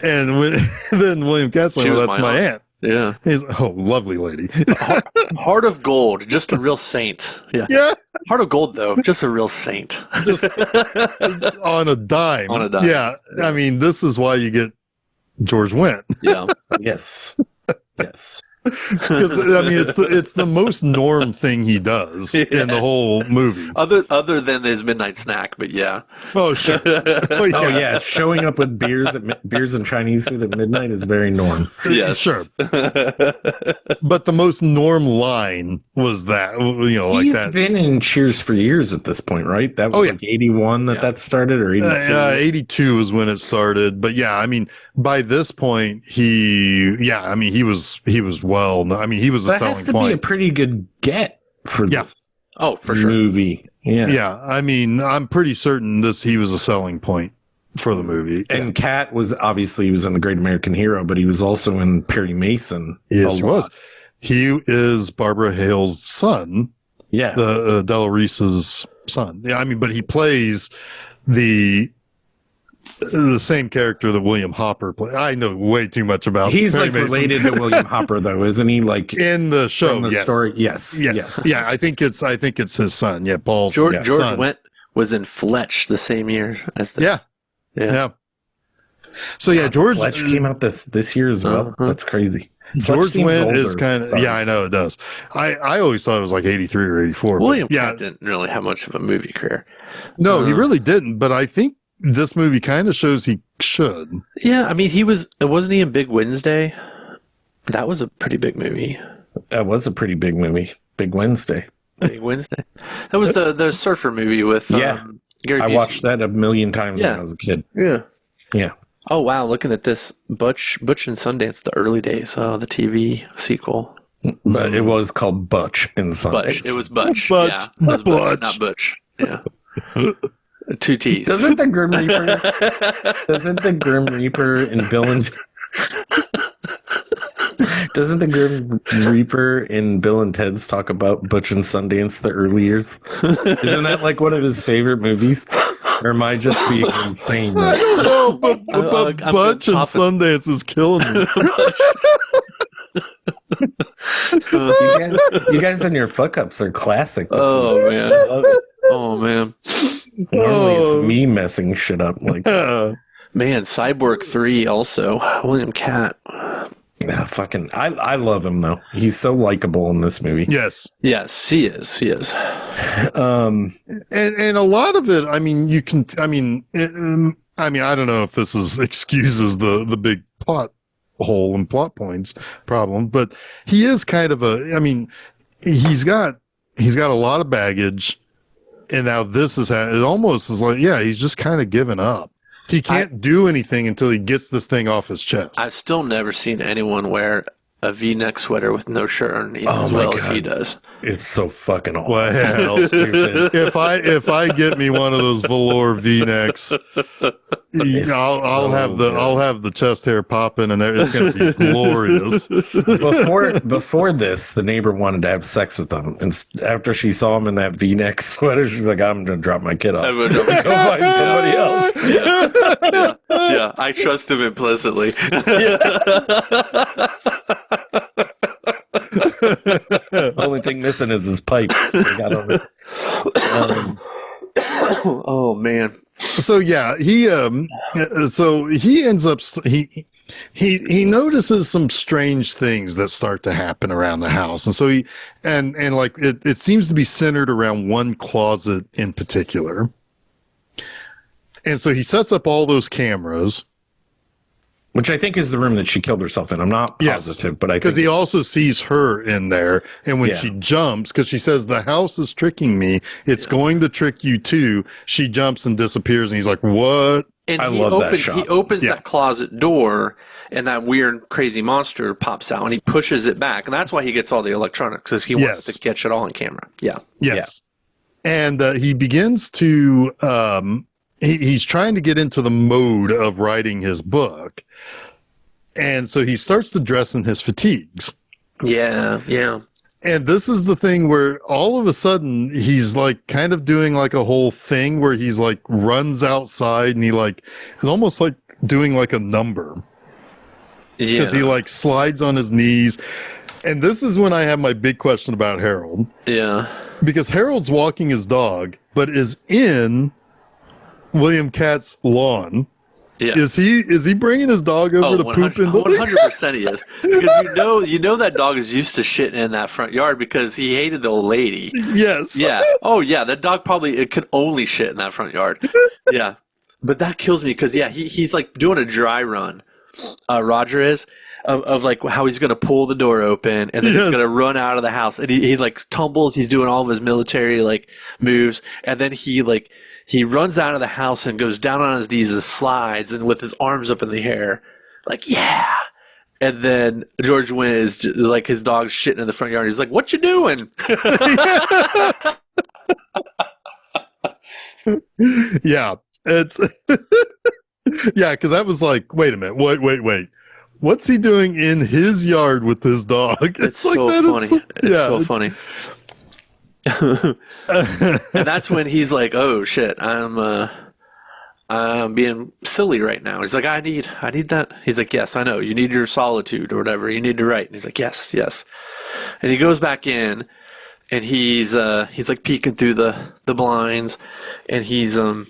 And then William Katz's like, well, that's my aunt. Yeah. He's lovely lady. Heart of gold, just a real saint. Yeah. Yeah. Heart of gold though, just a real saint. Just on a dime. On a dime. Yeah. I mean, this is why you get George Wendt. Yeah. Yes. Because I mean, it's the most norm thing he does in the whole movie, other than his midnight snack. But yeah. Oh sure. Oh yeah, showing up with beers and Chinese food at midnight is very norm. Yes, sure. But the most norm line was that He's that. been in Cheers for years at this point, right? That was like 81 that started, or 82. 82 was when it started. But yeah, I mean, by this point, he was well. I mean, he was a selling point. That has to be a pretty good get for this. Oh, for sure. Movie. Yeah. Yeah. I mean, I'm pretty certain he was a selling point for the movie. And Cat was in The Great American Hero, but he was also in Perry Mason. Yes, he was. He is Barbara Hale's son. Yeah. The Della Reese's son. Yeah. I mean, but he plays the same character that William Hopper played. I know way too much about. He's Perry like Mason. related to William Hopper, though, isn't he? Like in the show, in the story. Yes. Yeah, I think it's his son. Yeah, Paul's George son. Wendt was in Fletch the same year as this. Yeah. So yeah, George Fletch came out this year as well. That's crazy. George Wendt is kind of I know it does. I always thought it was like 83 or 84. William Cat didn't really have much of a movie career. No, he really didn't. But I think this movie kind of shows he should. Yeah, I mean, wasn't he in Big Wednesday? That was a pretty big movie. That was a pretty big movie. Big Wednesday. Big Wednesday. That was the surfer movie with Gary Busey. I watched that a million times when I was a kid. Yeah. Yeah. Oh wow! Looking at this, Butch and Sundance, the early days, the TV sequel. But it was called Butch and Sundance. Butch. It was Butch. Butch. Yeah, it was Butch. Not Butch. Yeah. 2 T's. Doesn't the Grim Reaper in Bill and Doesn't the Grim Reaper in Bill and Ted's talk about Butch and Sundance the early years? Isn't that like one of his favorite movies? Or am I just being insane? I don't know, but Butch and Sundance is killing me. You guys and your fuck ups are classic. Oh man. Oh man. Normally it's me messing shit up. Like man, Cyborg 3 also. William Cat. Yeah, fucking I love him though. He's so likable in this movie. Yes. Yes, he is. He is. And a lot of it, I mean, I don't know if this excuses the big plot hole and plot points problem, but he is kind of he's got a lot of baggage, and now this is it almost is like, he's just kind of given up. He can't do anything until he gets this thing off his chest. I've still never seen anyone wear a V-neck sweater with no shirt underneath as well as he does. It's so fucking awesome. Well, if I get me one of those velour V-necks, I'll have the chest hair popping, and it's going to be glorious. Before this, the neighbor wanted to have sex with him, and after she saw him in that V-neck sweater, she's like, "I'm going to drop my kid off. I'm go find somebody else." Yeah, I trust him implicitly. Only thing missing is his pipe. Oh man. So yeah, he ends up he notices some strange things that start to happen around the house, and so and like it seems to be centered around one closet in particular, and so he sets up all those cameras. Which I think is the room that she killed herself in. I'm not positive, but I think because he also sees her in there, and when she jumps, because she says the house is tricking me, it's going to trick you too. She jumps and disappears, and he's like, "What?" And I love that shot. He opens that closet door, and that weird, crazy monster pops out, and he pushes it back, and that's why he gets all the electronics, because he wants to catch it all on camera. Yeah. Yes. Yeah. And he begins to he's trying to get into the mode of writing his book. And so he starts to dress in his fatigues. Yeah, yeah. And this is the thing where all of a sudden he's like kind of doing like a whole thing where he's like runs outside and he like is almost like doing like a number. Yeah. Because he like slides on his knees. And this is when I have my big question about Harold. Yeah. Because Harold's walking his dog, but is in William Katz's lawn. Yeah. Is he bringing his dog over to poop in the 100% he is. Because you know that dog is used to shitting in that front yard because he hated the old lady. Yes. Yeah. Oh yeah, that dog probably could only shit in that front yard. Yeah. But that kills me because he's like doing a dry run. Roger is of like how he's gonna pull the door open and then he's gonna run out of the house and he like tumbles, he's doing all of his military like moves, and then he runs out of the house and goes down on his knees and slides and with his arms up in the air, like, yeah. And then George Wendt is just, like his dog's shitting in the front yard. He's like, "What you doing?" Yeah, it's yeah, because I was like, wait a minute, wait. What's he doing in his yard with his dog? It's so funny. It's so funny. And that's when he's like, "Oh shit, I'm being silly right now." He's like, I need that. He's like, "Yes, I know. You need your solitude or whatever. You need to write." And he's like, "Yes." And he goes back in, and he's like peeking through the blinds, and he's gonna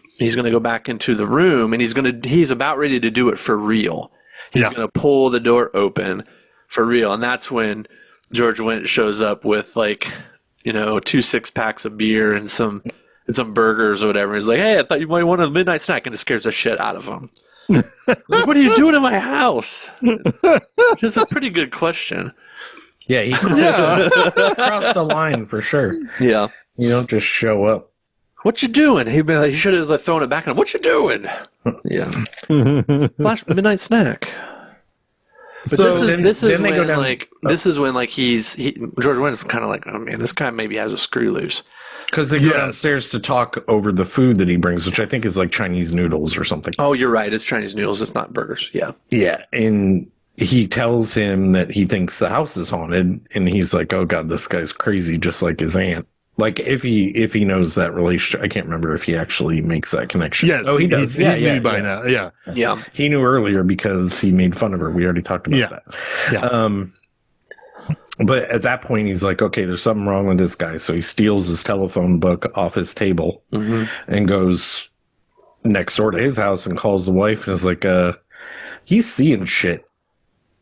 go back into the room, and he's about ready to do it for real. He's gonna pull the door open for real, and that's when George Wendt shows up with like, 2 6-packs of beer and some burgers or whatever. He's like, "Hey, I thought you might want a midnight snack," and it scares the shit out of him. He's like, "What are you doing in my house?" Just a pretty good question. Yeah, he crossed the line for sure. Yeah, you don't just show up. "What you doing?" He'd be like, he should have thrown it back at him. "What you doing?" Yeah, flash midnight snack. But so this is when George Wendt is kind of like, "Oh man, this guy maybe has a screw loose." Because they go downstairs to talk over the food that he brings, which I think is like Chinese noodles or something. Oh, you're right. It's Chinese noodles. It's not burgers. Yeah. Yeah. And he tells him that he thinks the house is haunted. And he's like, "Oh God, this guy's crazy, just like his aunt." Like if he knows that relationship, I can't remember if he actually makes that connection. Yes. Oh, he does. He knew by now. Yeah. Yeah. He knew earlier because he made fun of her. We already talked about that. Yeah. But at that point, he's like, "Okay, there's something wrong with this guy." So he steals his telephone book off his table and goes next door to his house and calls the wife and is like, he's seeing shit.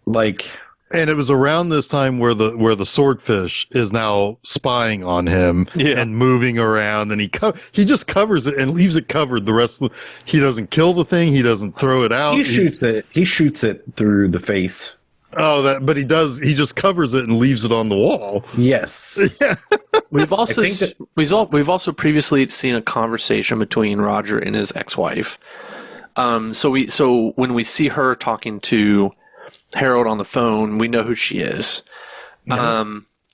Like, and it was around this time where the swordfish is now spying on him and moving around, and he just covers it and leaves it covered. The rest of he doesn't kill the thing. He doesn't throw it out. He shoots it. He shoots it through the face. Oh, but he does. He just covers it and leaves it on the wall. Yes. We've also previously seen a conversation between Roger and his ex-wife. So when we see her talking to Harold on the phone, we know who she is.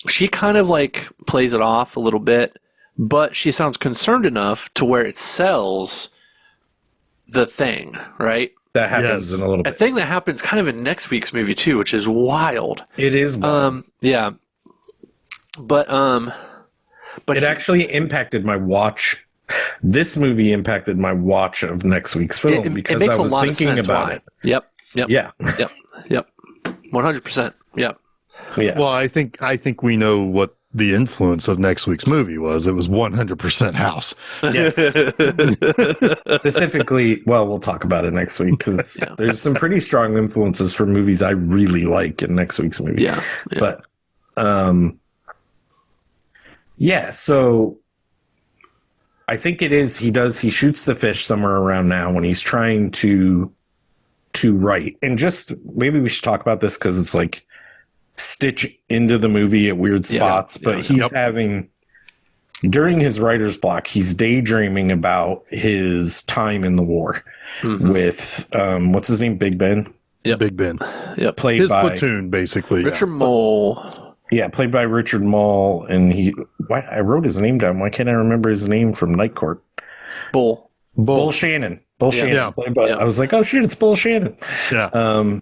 she kind of like plays it off a little bit, but she sounds concerned enough to where it sells the thing, right? That happens in a little bit. A thing that happens kind of in next week's movie too, which is wild. It is wild. Yeah. But it actually impacted my watch. This movie impacted my watch of next week's film because I was thinking about it. Yep. Yeah. Yep. 100%. Yep. Yeah. Well, I think we know what the influence of next week's movie was. It was 100% House. Yes. Specifically, well, we'll talk about it next week because there's some pretty strong influences for movies I really like in next week's movie. Yeah. But, so I think it is, he shoots the fish somewhere around now when he's trying to write. And just, maybe we should talk about this because it's like stitch into the movie at weird spots, but he's having, during his writer's block, he's daydreaming about his time in the war with, what's his name? Big Ben? Yep. Big Ben. Yep. Played His by platoon, basically. Richard Mole. Yeah, played by Richard Mole, and I wrote his name down. Why can't I remember his name from Night Court? Bull Shannon. Bull Shannon. Yeah. Played by, I was like, oh shit, it's Bull Shannon. Yeah.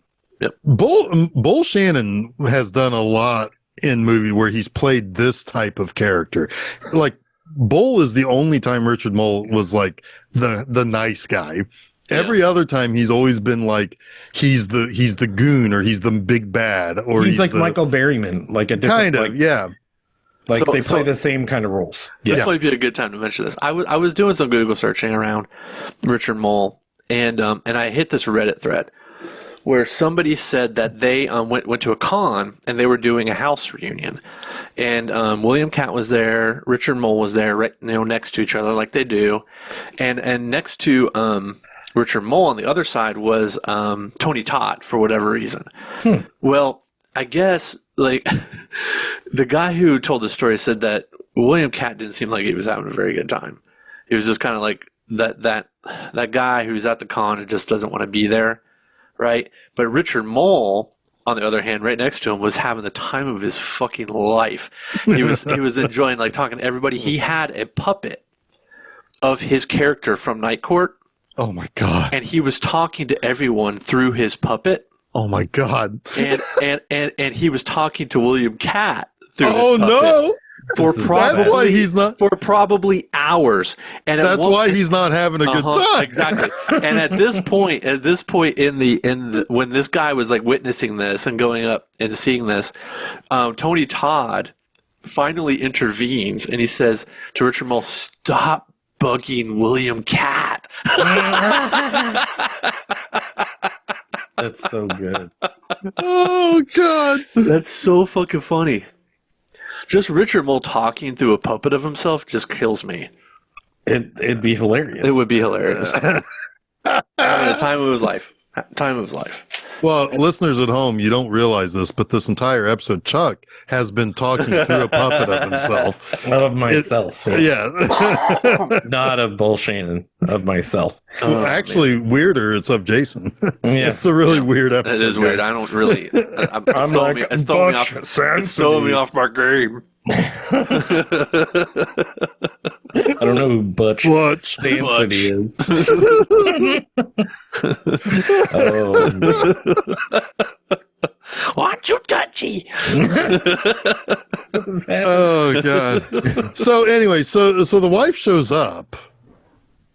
Bull Shannon has done a lot in movie where he's played this type of character. Like Bull is the only time Richard Mole was like the nice guy. Every other time he's always been like he's the goon or he's the big bad or he's like Michael Berryman, like a different kind of Like they play the same kind of roles. This might be a good time to mention this. I was doing some Google searching around Richard Mole, and I hit this Reddit thread where somebody said that they went to a con and they were doing a House reunion, and William Catt was there, Richard Mole was there, right, next to each other like they do, and next to Richard Mole on the other side was Tony Todd for whatever reason. Well, I guess like the guy who told the story said that William Catt didn't seem like he was having a very good time. He was just kind of like that guy who's at the con and just doesn't want to be there, right? But Richard Mole, on the other hand, right next to him, was having the time of his fucking life. He was enjoying like talking to everybody. He had a puppet of his character from Night Court. Oh my God. And he was talking to everyone through his puppet. Oh my God. And he was talking to William Catt through his puppet. No. That's why he's not for probably hours. And that's why he's not having a good time. Exactly. And at this point in the when this guy was like witnessing this and going up and seeing this, Tony Todd finally intervenes and he says to Richard Mole, "Stop bugging William Catt." That's so good. Oh God. That's so fucking funny. Just Richard Mole talking through a puppet of himself just kills me. It'd be hilarious. It would be hilarious. Having a time of his life. Time of his life. Well, listeners at home, you don't realize this, but this entire episode, Chuck has been talking through a puppet of himself. Of myself. Yeah. Not of Bull Shannon, of myself. Actually, weirder, it's of Jason. Yeah. It's a really weird episode. It is weird. Guys. I don't really. It's throwing me off my game. I don't know who Butch Stancy is. Want you touchy? Oh God. So anyway, so the wife shows up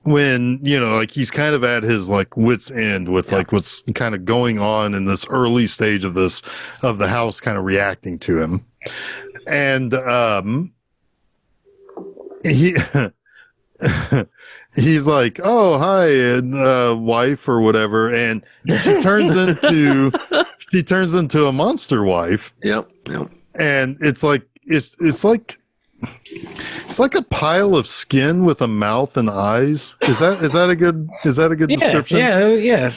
when, like he's kind of at his like wit's end with like what's kind of going on in this early stage of the house kind of reacting to him. And he's like, "Oh, hi, and wife or whatever," and she turns into a monster wife. Yep. And it's like it's like a pile of skin with a mouth and eyes. Is that a good description? Yeah.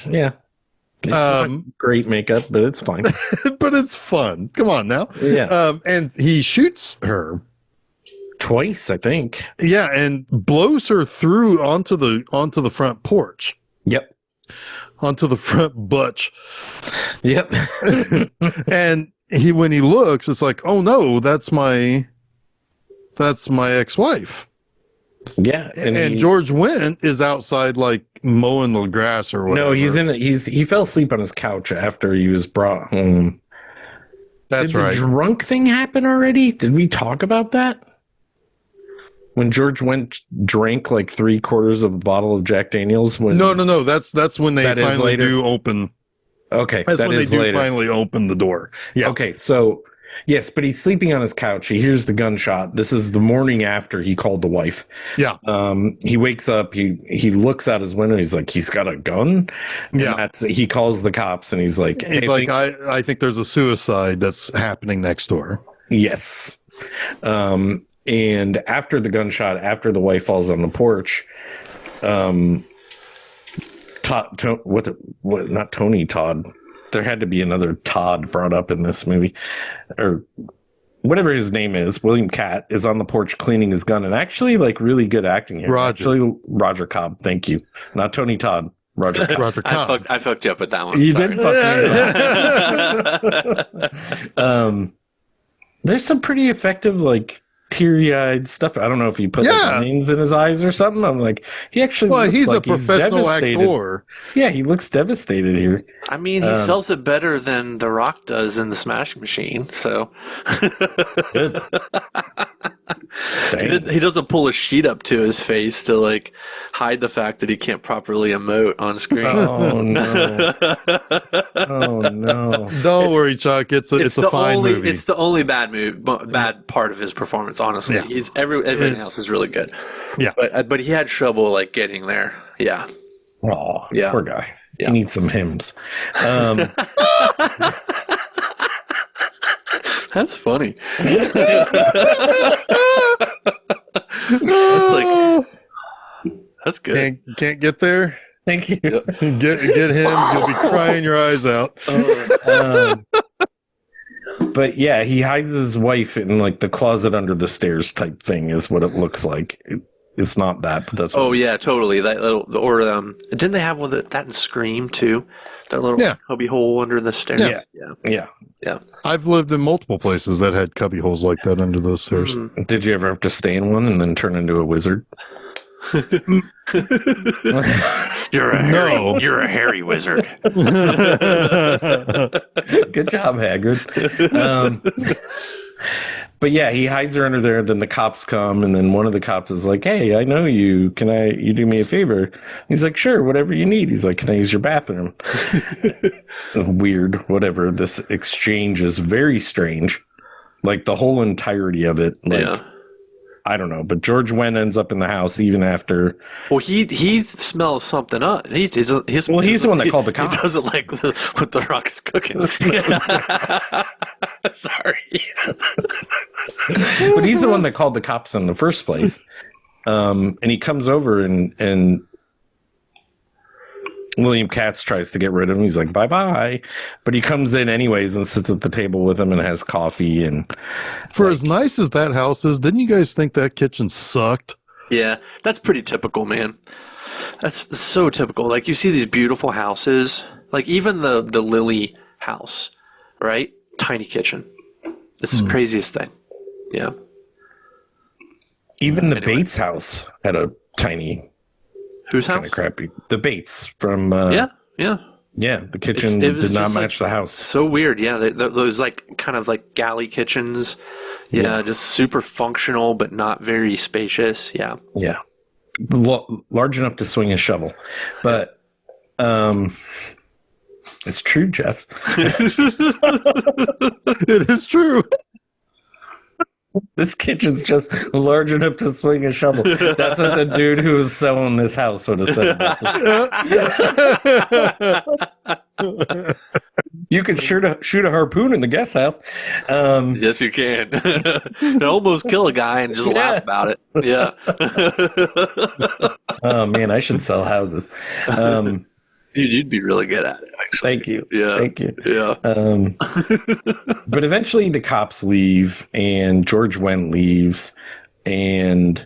It's not great makeup, but it's fine. But it's fun. Come on now. Yeah. And he shoots her twice, I think. Yeah, and blows her through onto the front porch. Yep. Onto the front butch. Yep. And when he looks, it's like, oh no, that's my ex-wife. Yeah, And George Wendt is outside, like mowing the grass or whatever. No, he fell asleep on his couch after he was brought home. That's right. Did the drunk thing happen already? Did we talk about that? When George Wendt drank like 3/4 of a bottle of Jack Daniels? No. That's when they finally do open. Okay, that's when they do finally open the door. Yeah. Okay, so yes, but he's sleeping on his couch. He hears the gunshot. This is the morning after he called the wife. Yeah. He wakes up. He looks out his window. He's like, he's got a gun. Yeah. He calls the cops and he's like, hey, I think there's a suicide that's happening next door. Yes. And after the gunshot, after the wife falls on the porch, not Tony Todd. There had to be another Todd brought up in this movie, or whatever his name is. William Catt is on the porch cleaning his gun, and actually, like, really good acting here. Roger Cobb. Thank you, not Tony Todd. Roger Cobb. I fucked you up with that one. You did fuck me up. There's some pretty effective, like, teary-eyed stuff. I don't know if he put lines in his eyes or something. I'm like, he actually looks he's like a professional actor. Yeah, he looks devastated here. I mean, he sells it better than The Rock does in The Smashing Machine, so. Good. He doesn't pull a sheet up to his face to, like, hide the fact that he can't properly emote on screen. Oh, no. Oh, no. Don't worry, Chuck. It's a fine movie. It's the only bad part of his performance, honestly. Yeah. Everything else is really good. Yeah. But he had trouble, like, getting there. Yeah. Oh, yeah. Poor guy. Yeah. He needs some hymns. That's funny. That's good. Can't get there. Thank you. Get hymns. You'll be crying your eyes out. But yeah, he hides his wife in like the closet under the stairs type thing is what it looks like. It's not that, but that's. Oh yeah, totally. That little, didn't they have that in Scream too? That little cubby hole under the stairs. Yeah. I've lived in multiple places that had cubby holes like that under those stairs. Mm. Did you ever have to stay in one and then turn into a wizard? You're a hairy wizard. Good job, Hagrid. But yeah, he hides her under there. Then the cops come, and then one of the cops is like, "Hey, I know you. Can you do me a favor?" He's like, "Sure, whatever you need." He's like, "Can I use your bathroom?" Weird, whatever. This exchange is very strange. Like the whole entirety of it. Like, I don't know, but George Wendt ends up in the house even after. Well, he smells something up. He's the one that called the cops. He doesn't like what the Rock is cooking. Sorry. But he's the one that called the cops in the first place. And he comes over and William Katz tries to get rid of him. He's like, bye-bye. But he comes in anyways and sits at the table with him and has coffee. And for as nice as that house is, didn't you guys think that kitchen sucked? Yeah, that's pretty typical, man. That's so typical. Like, you see these beautiful houses, like even the Lily house, right? Tiny kitchen. It's the craziest thing. Yeah. Even the Bates house had a tiny... Whose house? Kind of crappy. The Bates from... Yeah. The kitchen did not match the house. So weird. Yeah, those like kind of like galley kitchens. Yeah, just super functional, but not very spacious. Yeah. Yeah. Large enough to swing a shovel. But it's true, Jeff. It is true. This kitchen's just large enough to swing a shovel. That's what the dude who was selling this house would have said about this. You could shoot a harpoon in the guest house. Yes, you can. And almost kill a guy and just laugh about it. Yeah. Oh, man, I should sell houses. Dude, you'd be really good at it, actually. Thank you. Yeah. Thank you. Yeah. But eventually the cops leave and George Wendt leaves and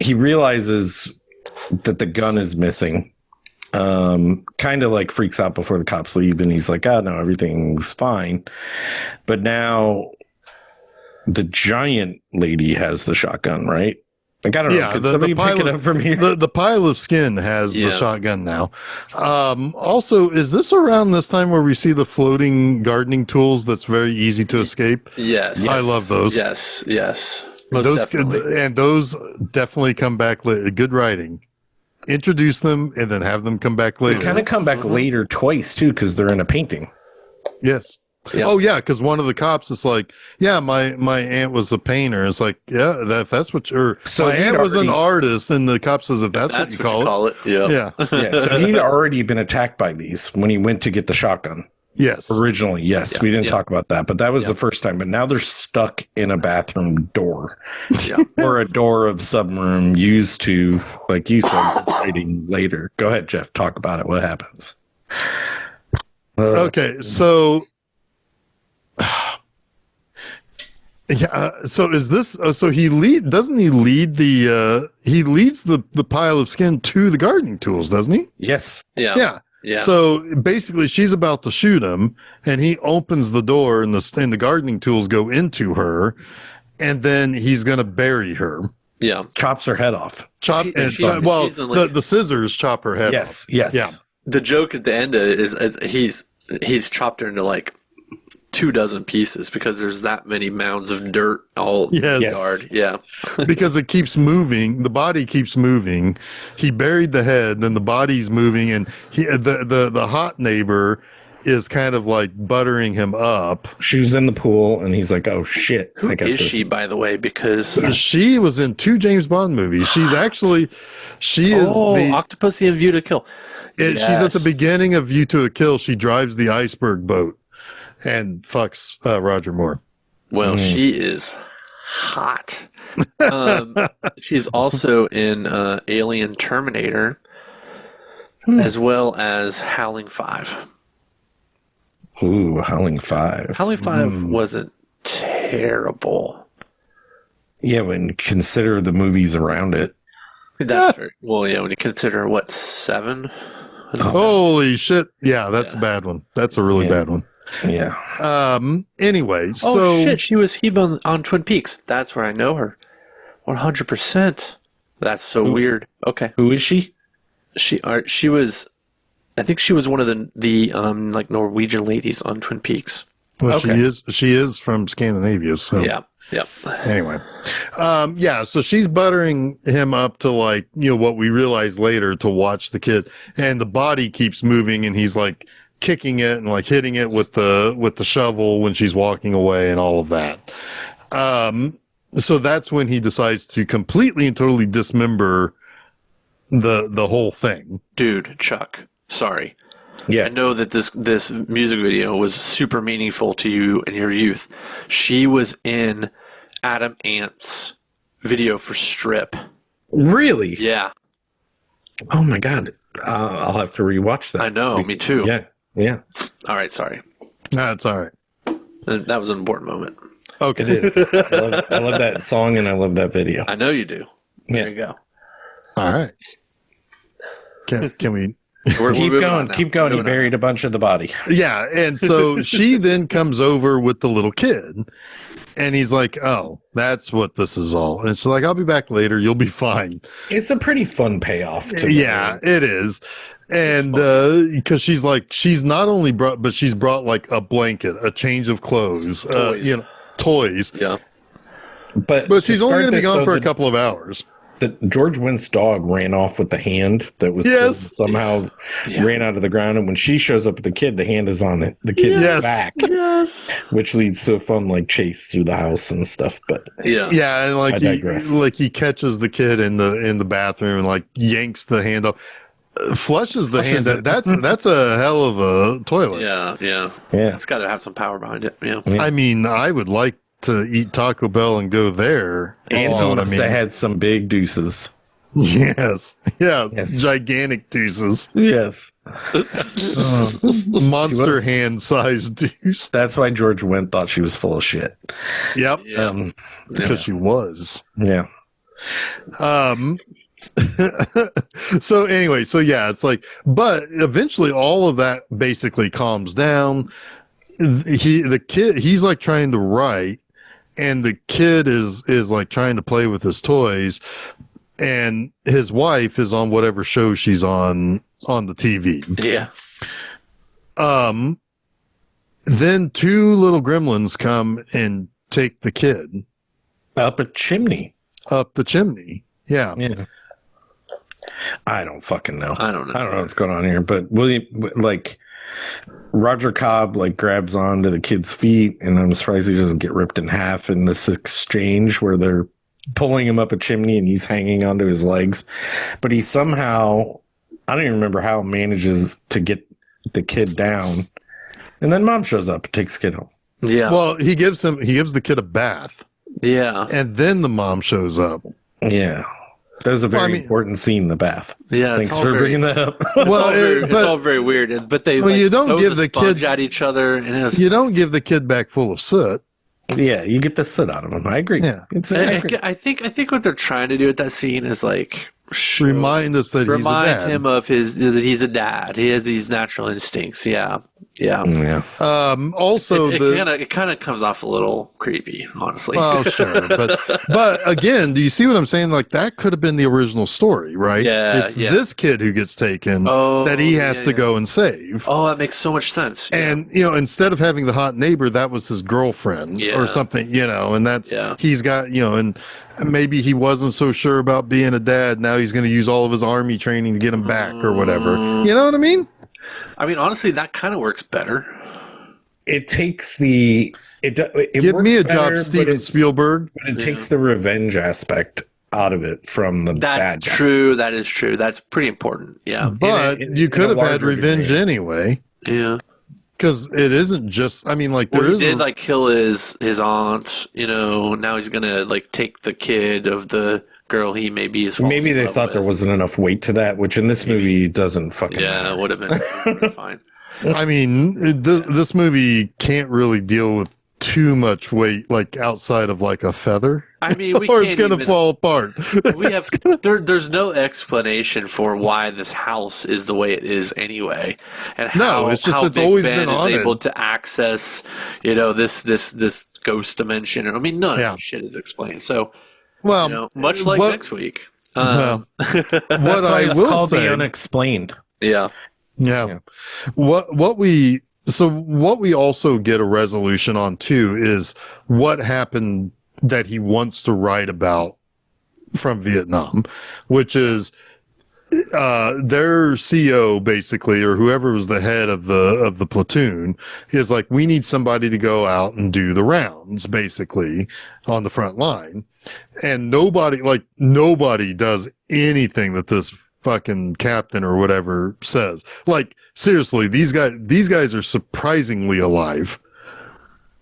he realizes that the gun is missing. kind of like freaks out before the cops leave, and he's like, "Oh no, everything's fine." But now the giant lady has the shotgun, right? Like, I don't know. Could somebody pick it up from here? The pile of skin has the shotgun now. Also, is this around this time where we see the floating gardening tools that's very easy to escape? Yes. I love those. Yes. Most definitely. And those definitely come back later. Good writing. Introduce them and then have them come back later. They kind of come back later twice, too, because they're in a painting. Yes. Yep. Oh yeah, because one of the cops is like, yeah, my aunt was a painter. It's like, yeah, that's what you're. So my aunt was an artist, and the cop says, if that's what you call it. Yeah. So he'd already been attacked by these when he went to get the shotgun. Yes. Originally, yes. Yeah. We didn't talk about that, but that was the first time. But now they're stuck in a bathroom door or a door of some room used to, like you said, writing later. Go ahead, Jeff. Talk about it. What happens? Okay, so. Yeah. So is this? So doesn't he lead the? He leads the pile of skin to the gardening tools, doesn't he? Yes. Yeah. So basically, she's about to shoot him, and he opens the door, and the gardening tools go into her, and then he's gonna bury her. Yeah. Chops her head off. The scissors chop her head off. Yes. Yeah. The joke at the end is he's chopped her into like 24 pieces because there's that many mounds of dirt all in the yard. Yeah. Because it keeps moving. The body keeps moving. He buried the head, then the body's moving, and the hot neighbor is kind of like buttering him up. She was in the pool, and he's like, "Oh shit!" Who is she, by the way? Because she was in 2 James Bond movies. She's actually she is the Octopussy and View to Kill. She's at the beginning of View to a Kill. She drives the iceberg boat and fucks Roger Moore. Well, she is hot. She's also in Alien Terminator, as well as Howling 5. Ooh, Howling 5. Howling 5 wasn't terrible. Yeah, when you consider the movies around it. That's very well. Yeah, when you consider 7. Holy shit! Yeah, that's a bad one. That's a really bad one. Yeah. Anyway, oh shit, she was Hebe on Twin Peaks. That's where I know her. 100%. That's so weird. Okay. Who is she? She was. I think she was one of the like Norwegian ladies on Twin Peaks. Well, she is from Scandinavia. So yeah. Anyway, so she's buttering him up to like, what we realize later to watch the kid, and the body keeps moving, and he's like kicking it and like hitting it with the shovel when she's walking away and all of that. So that's when he decides to completely and totally dismember the whole thing. Dude, Chuck, sorry. Yes. I know that this music video was super meaningful to you in your youth. She was in Adam Ant's video for Strip. Really? Yeah. Oh my God. I'll have to rewatch that. I know, me too. Yeah. All right, sorry. No, it's all right. That was an important moment. Okay. It is. I love that song, and I love that video. I know you do. There you go. All right. Can we... Keep going. He buried a bunch of the body. Yeah, and so she then comes over with the little kid, and he's like, "Oh, that's what this is all." And it's like, "I'll be back later. You'll be fine." It's a pretty fun payoff. It is, and because she's not only brought, but she's brought like a blanket, a change of clothes, toys. Yeah, but she's only going to be gone for a couple of hours. That George Wendt's dog ran off with the hand that was somehow ran out of the ground, and when she shows up with the kid, the hand is on the kid's back, which leads to a fun like chase through the house and stuff. But and like he catches the kid in the bathroom and like yanks the hand off, flushes the hand. That's a hell of a toilet. Yeah. It's got to have some power behind it. Yeah. I mean, I would like to eat Taco Bell and go there. Auntie must have had some big deuces. Yes. Gigantic deuces. Yes. Monster hand-sized deuce. That's why George Wendt thought she was full of shit. Yep. Because she was. Yeah. So anyway, so yeah, it's like, but eventually all of that basically calms down. The kid, he's like trying to write, and the kid is like trying to play with his toys, and his wife is on whatever show she's on the TV. Yeah. Then two little gremlins come and take the kid up a chimney. Up the chimney. Yeah. Yeah. I don't fucking know. I don't know. I don't know what's going on here, but Roger Cobb grabs onto the kid's feet, and I'm surprised he doesn't get ripped in half in this exchange where they're pulling him up a chimney and he's hanging onto his legs. But he somehow, I don't even remember how, manages to get the kid down. And then mom shows up and takes the kid home. Yeah. Well, he gives the kid a bath. Yeah. And then the mom shows up. Yeah. That was a very important scene, the bath. Yeah. Thanks for bringing that up. It's all very weird. But they you don't give the kid at each other. And you don't give the kid back full of soot. Yeah, you get the soot out of him. I agree. Yeah. I think what they're trying to do with that scene is remind us that he's a dad. Him of that he's a dad. He has these natural instincts. Yeah. Yeah. Also, it kind of comes off a little creepy, honestly. Well, sure, but again, do you see what I'm saying? That could have been the original story, right? Yeah. It's this kid who gets taken that he has to go and save. Oh, that makes so much sense. Yeah. And instead of having the hot neighbor, that was his girlfriend or something. And that's he's got and maybe he wasn't so sure about being a dad. Now he's going to use all of his army training to get him back or whatever. You know what I mean? I mean, honestly, that kind of works better. It takes it give works me a better, job, Steven Spielberg. But it takes the revenge aspect out of it from the bad guy. True. That is true. That's pretty important. Yeah. But you could have had revenge anyway. Yeah. Because it isn't just. I mean, he did kill his aunt. Now he's gonna take the kid of the girl he maybe is. Maybe they thought there wasn't enough weight to that, which in this movie doesn't fucking. Yeah, it would have been fine. I mean, this movie can't really deal with too much weight, outside of a feather. I mean, or it's gonna fall apart. There's no explanation for why this house is the way it is anyway, and how it's just how it's Big always Ben been is on able it. to access this ghost dimension. I mean, none of this shit is explained. So. Well, much like next week. What I will called say, the unexplained. Yeah. What we also get a resolution on too is what happened that he wants to write about from Vietnam, which is their CO basically, or whoever was the head of the platoon, is we need somebody to go out and do the rounds basically on the front line. And nobody does anything that this fucking captain or whatever says. Seriously, these guys are surprisingly alive.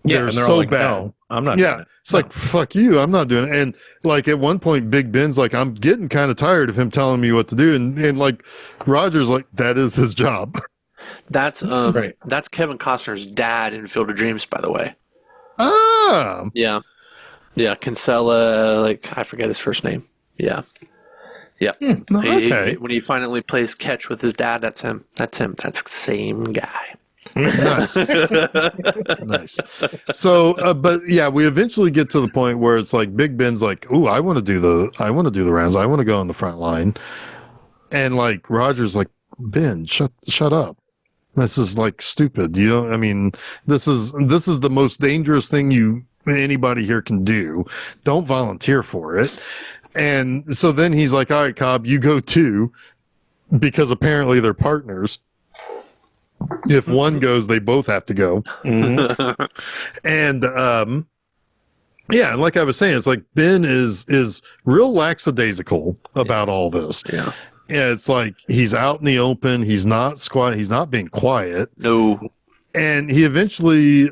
Yeah, they're and they're so all bad. No, I'm not doing it. It's fuck you, I'm not doing it. And at one point, Big Ben's I'm getting kind of tired of him telling me what to do. And Roger's that is his job. That's that's Kevin Costner's dad in Field of Dreams, by the way. Ah. Yeah. Yeah, Kinsella, I forget his first name. Yeah. Yeah. Okay. When he finally plays catch with his dad, that's him. That's him. That's the same guy. Nice. Nice. So, but yeah, we eventually get to the point where it's Big Ben's ooh, I want to do the rounds. I want to go on the front line. And Roger's Ben, shut up. This is stupid. This is the most dangerous thing anybody here can do. Don't volunteer for it. And so then he's all right, Cobb, you go too, because apparently they're partners. If one goes, they both have to go. Mm-hmm. And yeah, and like I was saying, it's Ben is real lackadaisical about all this. Yeah. And it's he's out in the open, he's not he's not being quiet. No. And he eventually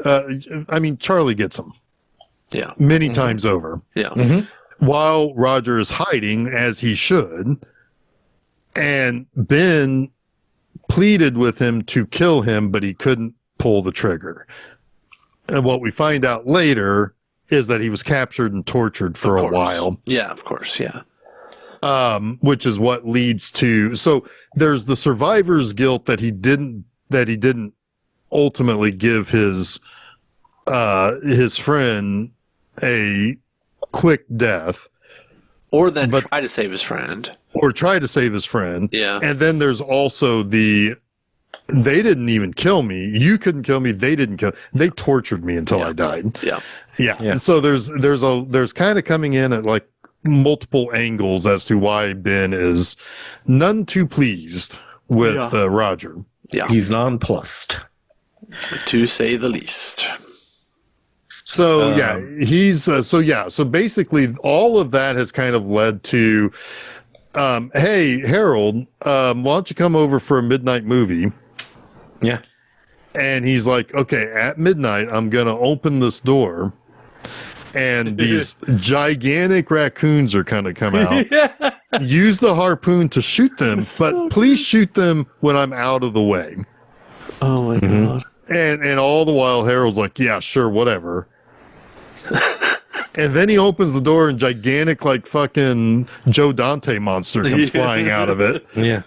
Charlie gets him. Yeah. Many times over. Yeah. Mm-hmm. While Roger is hiding, as he should. And Ben pleaded with him to kill him, but he couldn't pull the trigger. And what we find out later is that he was captured and tortured for a while. Yeah, of course. Yeah. Which is what leads to, so there's the survivor's guilt that he didn't ultimately give his friend a quick death. Or then try to save his friend. Yeah. And then there's also they didn't even kill me. You couldn't kill me. They didn't kill. They tortured me until I died. Yeah. Yeah. And so there's kind of coming in at like multiple angles as to why Ben is none too pleased with Roger. Yeah. He's nonplussed, to say the least. So so basically all of that has kind of led to, hey Harold, why don't you come over for a midnight movie? Yeah. And he's like, okay, at midnight I'm gonna open this door and these gigantic raccoons are gonna come out. Use the harpoon to shoot them, but please shoot them when I'm out of the way. Oh my god. And all the while Harold's like, yeah, sure, whatever. And then he opens the door and gigantic like fucking Joe Dante monster comes flying out of it. Yeah.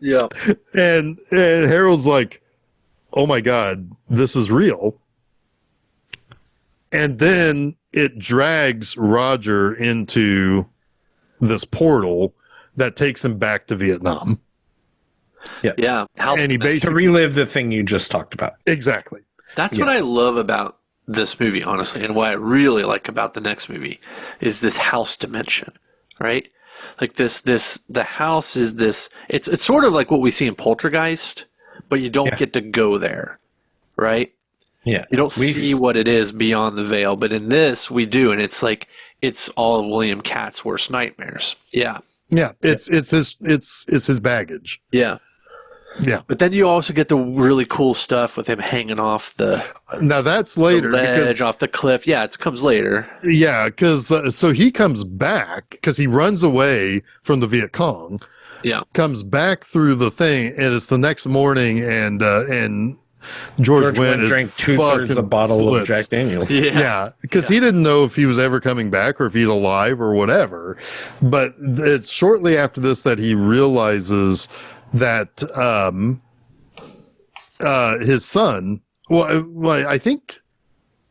Yeah. And Harold's like, oh my god, this is real. And then it drags Roger into this portal that takes him back to Vietnam. Yeah. Yeah. And he basically to relive the thing you just talked about. Exactly. That's what I love about this movie, honestly, and what I really like about the next movie is this house dimension, right? Like the house is this. It's sort of like what we see in Poltergeist, but you don't get to go there, right? Yeah, you don't see what it is beyond the veil, but in this we do, and it's like it's all of William Katz's worst nightmares. Yeah, yeah, it's his baggage. Yeah. Yeah, but then you also get the really cool stuff with him hanging off the. Now that's later. The ledge off the cliff. Yeah, it comes later. Yeah, because so he comes back because he runs away from the Viet Cong. Yeah, comes back through the thing, and it's the next morning, and George Wendt drank 2/3 a bottle of Jack Daniels. Yeah, because he didn't know if he was ever coming back or if he's alive or whatever. But it's shortly after this that he realizes that his son, I think,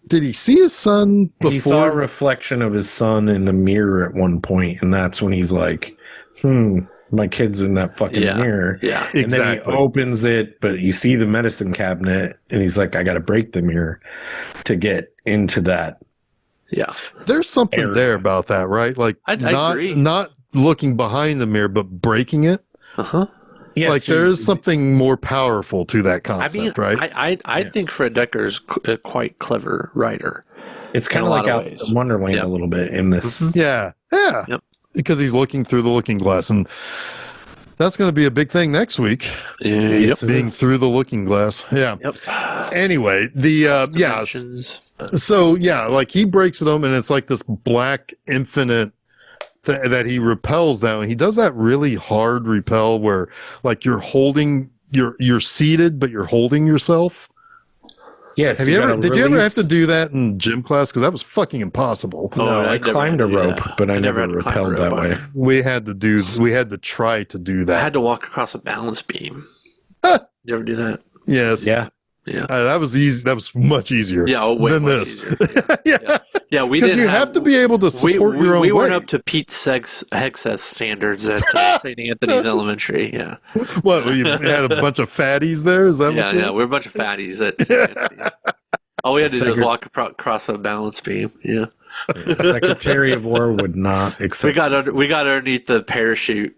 did he see his son before? He saw a reflection of his son in the mirror at one point, and that's when he's like, my kid's in that fucking mirror. Yeah, and then he opens it, but you see the medicine cabinet, and he's like, I got to break the mirror to get into that. Yeah. There's something there about that, right? Like, I agree. Not looking behind the mirror, but breaking it. Uh-huh. Yeah, like there is something more powerful to that concept, right? I think Fred Decker's a quite clever writer. It's kind of like Alice in Wonderland a little bit in this. Yeah. Yep. Because he's looking through the looking glass, and that's going to be a big thing next week. Being through the looking glass. Yeah. Yep. Anyway, so like he breaks it open, and it's like this black infinite that he repels that, and he does that really hard repel where like you're seated but you're holding yourself. Yes. Did you ever have to do that in gym class? Because that was fucking impossible. No, I climbed a rope, but I never repelled that way. We had to try to do that. I had to walk across a balance beam. You ever do that? Yes. Yeah. Yeah, that was easy. That was much easier. Yeah, way much easier. Yeah. We didn't. You have to be able to support your own. We weren't weight. up to Pete Hexes standards at St. Anthony's Elementary. Yeah. What? You had a bunch of fatties there? Is that? Yeah. We're a bunch of fatties at St. Anthony's. All we had to do was walk across a balance beam. Yeah. The Secretary of War would not accept. We got underneath the parachute.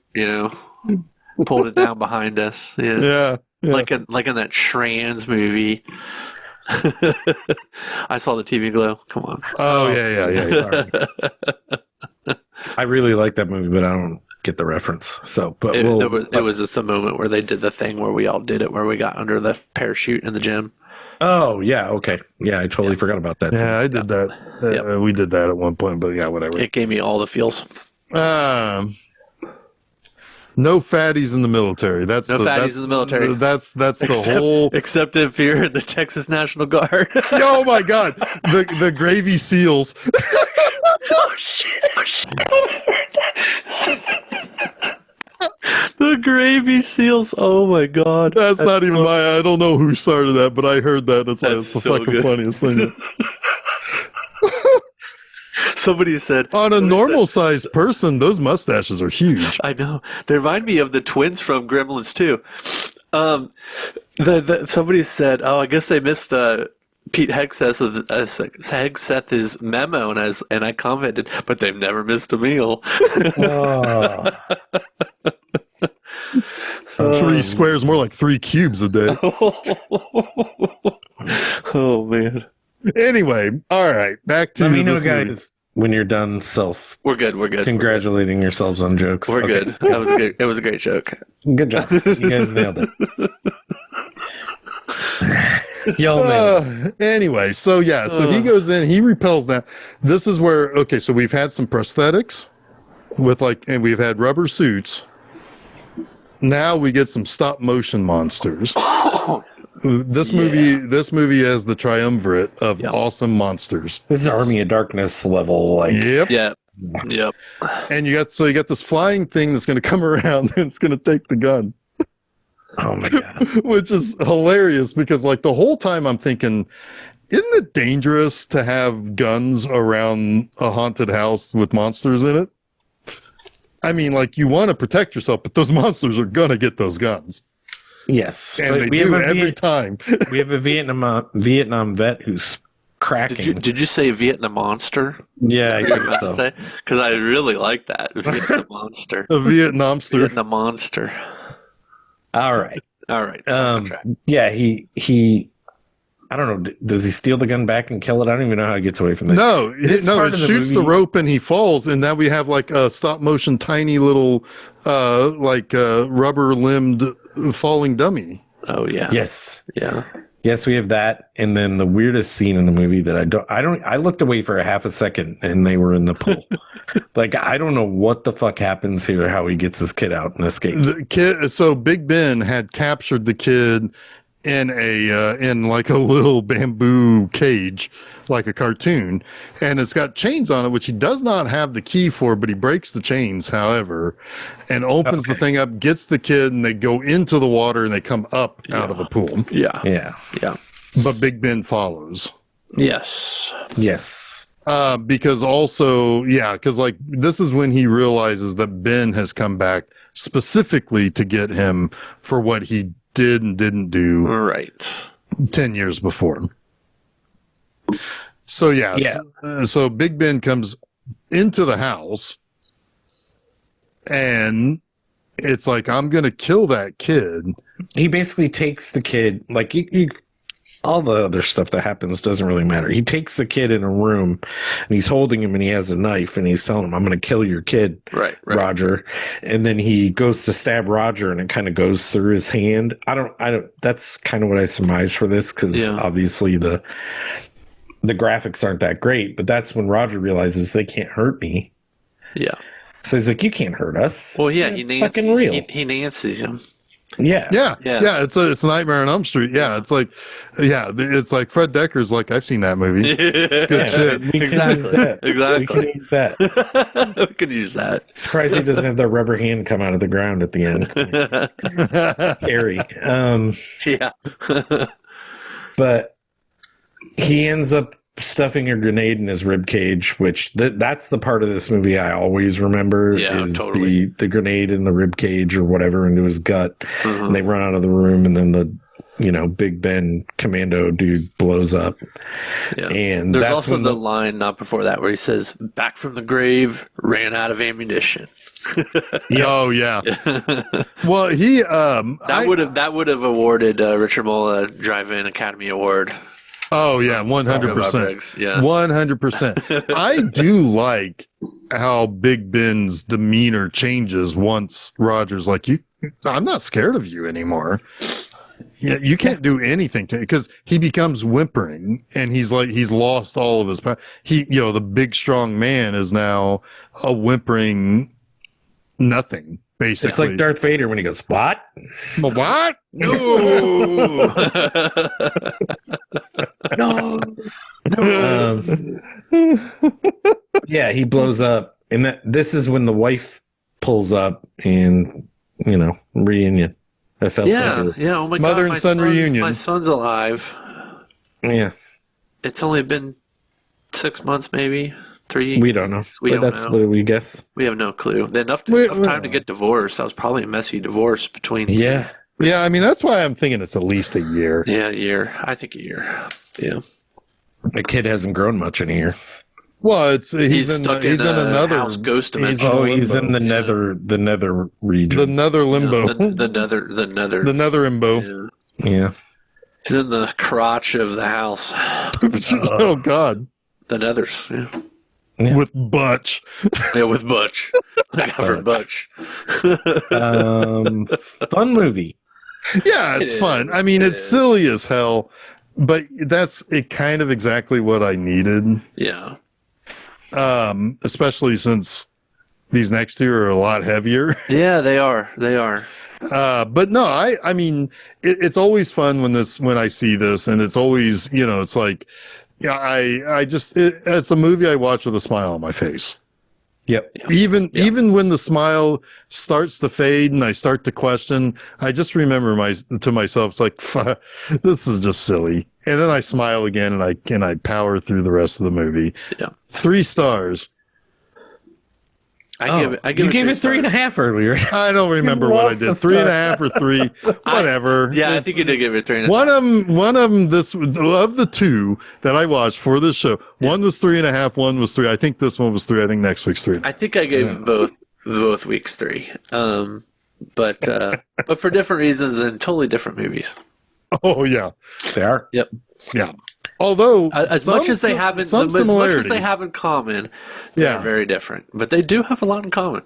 Pulled it down behind us. Yeah. Yeah. Like in that Trans movie. I saw the TV glow. Come on. Oh yeah. Sorry. I really like that movie, but I don't get the reference. So, but it was just a moment where they did the thing where we all did it, where we got under the parachute in the gym. Oh yeah, okay, yeah. I totally forgot about that. Yeah, I did that. We did that at one point, but yeah, whatever. It gave me all the feels. No fatties in the military. No fatties in the military. That's the whole. Except if you're in the Texas National Guard. Oh my God, the gravy seals. Oh shit! The gravy seals. Oh my God. That's not even my. I don't know who started that, but I heard that. It's the so fucking good. funniest thing. Somebody said On a normal sized person, those mustaches are huge. I know. They remind me of the twins from Gremlins too. Somebody said, "Oh, I guess they missed Pete Hegseth's memo," and I commented, "But they've never missed a meal." Oh. I'm sure he squares more like 3 cubes a day. Oh man. Anyway, all right, back to Let me know, this guys, movie. when you're done We're good. congratulating yourselves on jokes. We're Okay. good. That was good. It was a great joke. Good job. You guys nailed it. Y'all nailed it. Anyway, so he goes in, he repels that. This is where, okay, so we've had some prosthetics and we've had rubber suits. Now we get some stop motion monsters. This movie has the triumvirate of awesome monsters. This is Army of Darkness level, like. Yep. Yep. And you got this flying thing that's going to come around and it's going to take the gun. Oh my God. Which is hilarious because like the whole time I'm thinking, isn't it dangerous to have guns around a haunted house with monsters in it? I mean, like you want to protect yourself, but those monsters are going to get those guns. Yes. And they do every time. We have a Vietnam vet who's cracking. Did you say Vietnam monster? Yeah, I think so. Because I really like that. Vietnam monster. A Vietnamster. Vietnam monster. All right. Yeah, he I don't know. Does he steal the gun back and kill it? I don't even know how he gets away from that. No, it shoots the rope and he falls, and now we have like a stop motion, tiny little, rubber limbed falling dummy. Oh yeah. Yes. Yeah. Yes, we have that, and then the weirdest scene in the movie that I looked away for a half a second, and they were in the pool. Like I don't know what the fuck happens here, how he gets his kid out and escapes. The kid, so Big Ben had captured the kid in in like a little bamboo cage, like a cartoon, and it's got chains on it, which he does not have the key for, but he breaks the chains, however, and opens the thing up, gets the kid, and they go into the water and they come up out of the pool. Yeah. But Big Ben follows. Yes. Because like this is when he realizes that Ben has come back specifically to get him for what he did and didn't do right 10 years before. So so Big Ben comes into the house and it's like, I'm gonna kill that kid. He basically takes the kid, like all the other stuff that happens doesn't really matter. He takes the kid in a room and he's holding him and he has a knife and he's telling him, I'm going to kill your kid, right. Roger. And then he goes to stab Roger and it kind of goes through his hand. I don't, that's kind of what I surmise for this. Cause obviously the graphics aren't that great, but that's when Roger realizes they can't hurt me. Yeah. So he's like, you can't hurt us. Well, yeah, he Nancy's him. Yeah. It's a Nightmare on Elm Street. Yeah, it's like Fred Decker's like, I've seen that movie. It's good shit. We can use that. Exactly. We can use that. We can use that. Surprised he doesn't have that rubber hand come out of the ground at the end. Scary. Yeah. But he ends up stuffing a grenade in his rib cage, which that's the part of this movie I always remember is totally. the grenade in the rib cage or whatever into his gut. Mm-hmm. And they run out of the room and then the Big Ben commando dude blows up. Yeah. And there's that's also the line not before that where he says, back from the grave, ran out of ammunition. Oh yeah. Well, he that would have awarded Richard Moll a Drive-In Academy Award. Oh yeah, 100%. Yeah, 100%. I do like how Big Ben's demeanor changes once Roger's like, I'm not scared of you anymore. Yeah, you can't do anything to, because he becomes whimpering and he's lost all of his power. The big strong man is now a whimpering nothing. basically. It's like Darth Vader when he goes, "What? What? No. No. Yeah, he blows up, and this is when the wife pulls up, and reunion. I felt so Yeah, good. yeah. Oh my God, Mother and son reunion. My son's alive. Yeah, It's only been 6 months, maybe 3. we don't know. That's know. what we guess. We have no clue. Enough time to get divorced. That was probably a messy divorce between. Yeah. Yeah, I mean, that's why I'm thinking it's at least a year. Yeah, a year. I think a year. Yeah. The kid hasn't grown much in a year. Well, he's in another house ghost dimension. He's in the nether region. The nether limbo. The nether. The nether imbo. Yeah. He's in the crotch of the house. Oh, God. The nethers. Yeah. Yeah. With Butch. Yeah, with Butch. I got for Butch. Fun movie. Yeah, it's fun. I mean, it's silly as hell, but that's kind of exactly what I needed. Yeah. Especially since these next two are a lot heavier. Yeah, they are. They are. But no, I mean, it's always fun when I see this, and it's always, it's like, it's a movie I watch with a smile on my face. Yep. Even when the smile starts to fade and I start to question, I just remember to myself, it's like, this is just silly. And then I smile again and I power through the rest of the movie. Yeah. 3 stars. I give it 3.5 earlier. I don't remember what I did. 3.5 or 3, whatever. I think you did give it 3.5. One of them, of the 2 that I watched for this show, one was 3.5, one was 3. I think this one was 3. I think next week's 3. I think I gave both weeks 3. But for different reasons and totally different movies. Oh yeah, they are. Yep. Yeah. Although as much as they have in common, they're very different. But they do have a lot in common.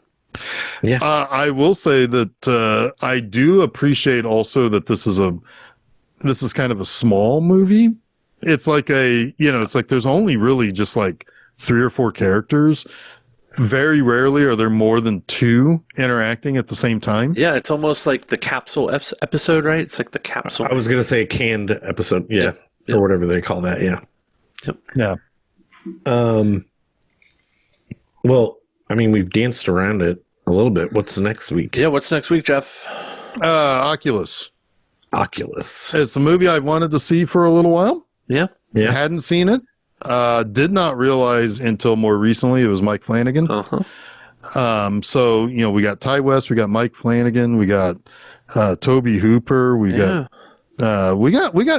Yeah. I will say that I do appreciate also that this is kind of a small movie. It's like it's like there's only really just like 3 or 4 characters. Very rarely are there more than 2 interacting at the same time. Yeah, it's almost like the capsule episode, right? It's like the capsule. I was going to say canned episode. Yeah. Yep. Or whatever they call that. Yeah. Yep. Yeah. Well, I mean, we've danced around it a little bit. What's next week? Yeah. What's next week, Jeff? Oculus. It's a movie I've wanted to see for a little while. Yeah. Yeah. Hadn't seen it. Did not realize until more recently it was Mike Flanagan. Uh-huh. So, we got Ty West, we got Mike Flanagan, we got Toby Hooper, we got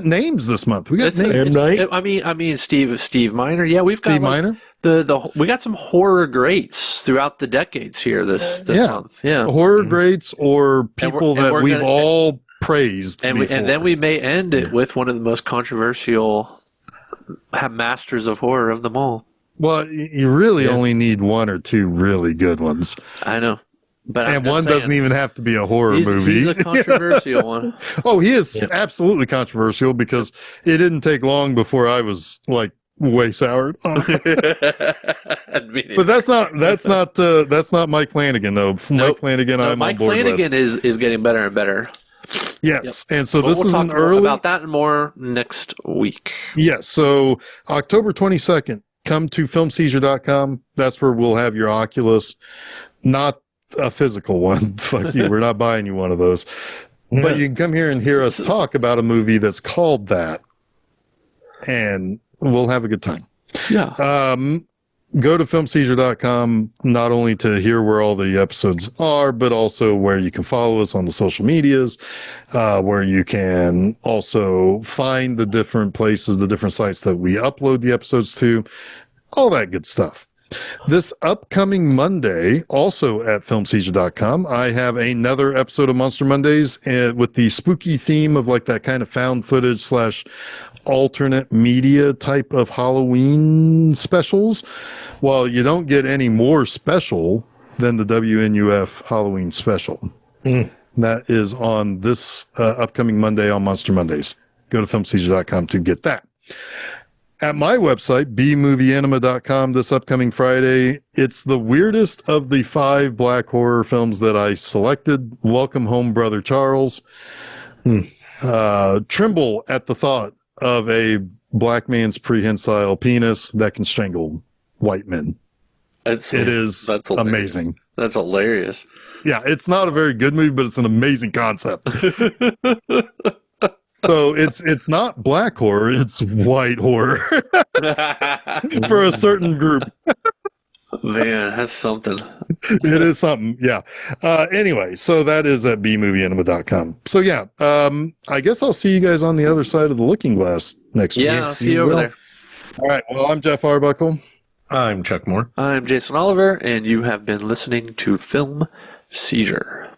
names this month. We got names. I mean, Steve Miner. Yeah, we've got Steve Miner. We got some horror greats throughout the decades here this month. Yeah, horror greats or people that we've all praised. And then we may end it with one of the most controversial masters of horror of them all. Well, you really only need 1 or 2 really good ones. I know. But one doesn't even have to be a horror movie. He's a controversial one. Oh, he is absolutely controversial because it didn't take long before I was like way soured. But that's not Mike Flanagan though. Mike Flanagan, I'm Mike on board Flanagan with. is getting better and better. Yes, and so this we'll is talk an early about that and more next week. Yes, so October 22nd, come to filmseizure.com. That's where we'll have your Oculus. Not a physical one. Fuck you. We're not buying you one of those. But you can come here and hear us talk about a movie that's called that. And we'll have a good time. Yeah. Go to filmseizure.com, not only to hear where all the episodes are, but also where you can follow us on the social medias, where you can also find the different places, the different sites that we upload the episodes to, all that good stuff. This upcoming Monday, also at filmseizure.com, I have another episode of Monster Mondays with the spooky theme of like that kind of found footage / alternate media type of Halloween specials. Well, you don't get any more special than the WNUF Halloween special. That is on this upcoming Monday on Monster Mondays. Go to filmseizure.com to get that. at my website, bmovieanima.com, this upcoming Friday. It's the weirdest of the 5 black horror films that I selected. Welcome Home, Brother Charles. Tremble at the thought of a black man's prehensile penis that can strangle white men. That's amazing. That's hilarious. Yeah, it's not a very good movie, but it's an amazing concept. So it's not black horror, it's white horror for a certain group. Man, that's something. It is something, yeah. Anyway, so that is at bmovieanima.com. So yeah, I guess I'll see you guys on the other side of the looking glass next week. Yeah, I'll see you over there. All right, well, I'm Jeff Arbuckle. I'm Chuck Moore. I'm Jason Oliver, and you have been listening to Film Seizure.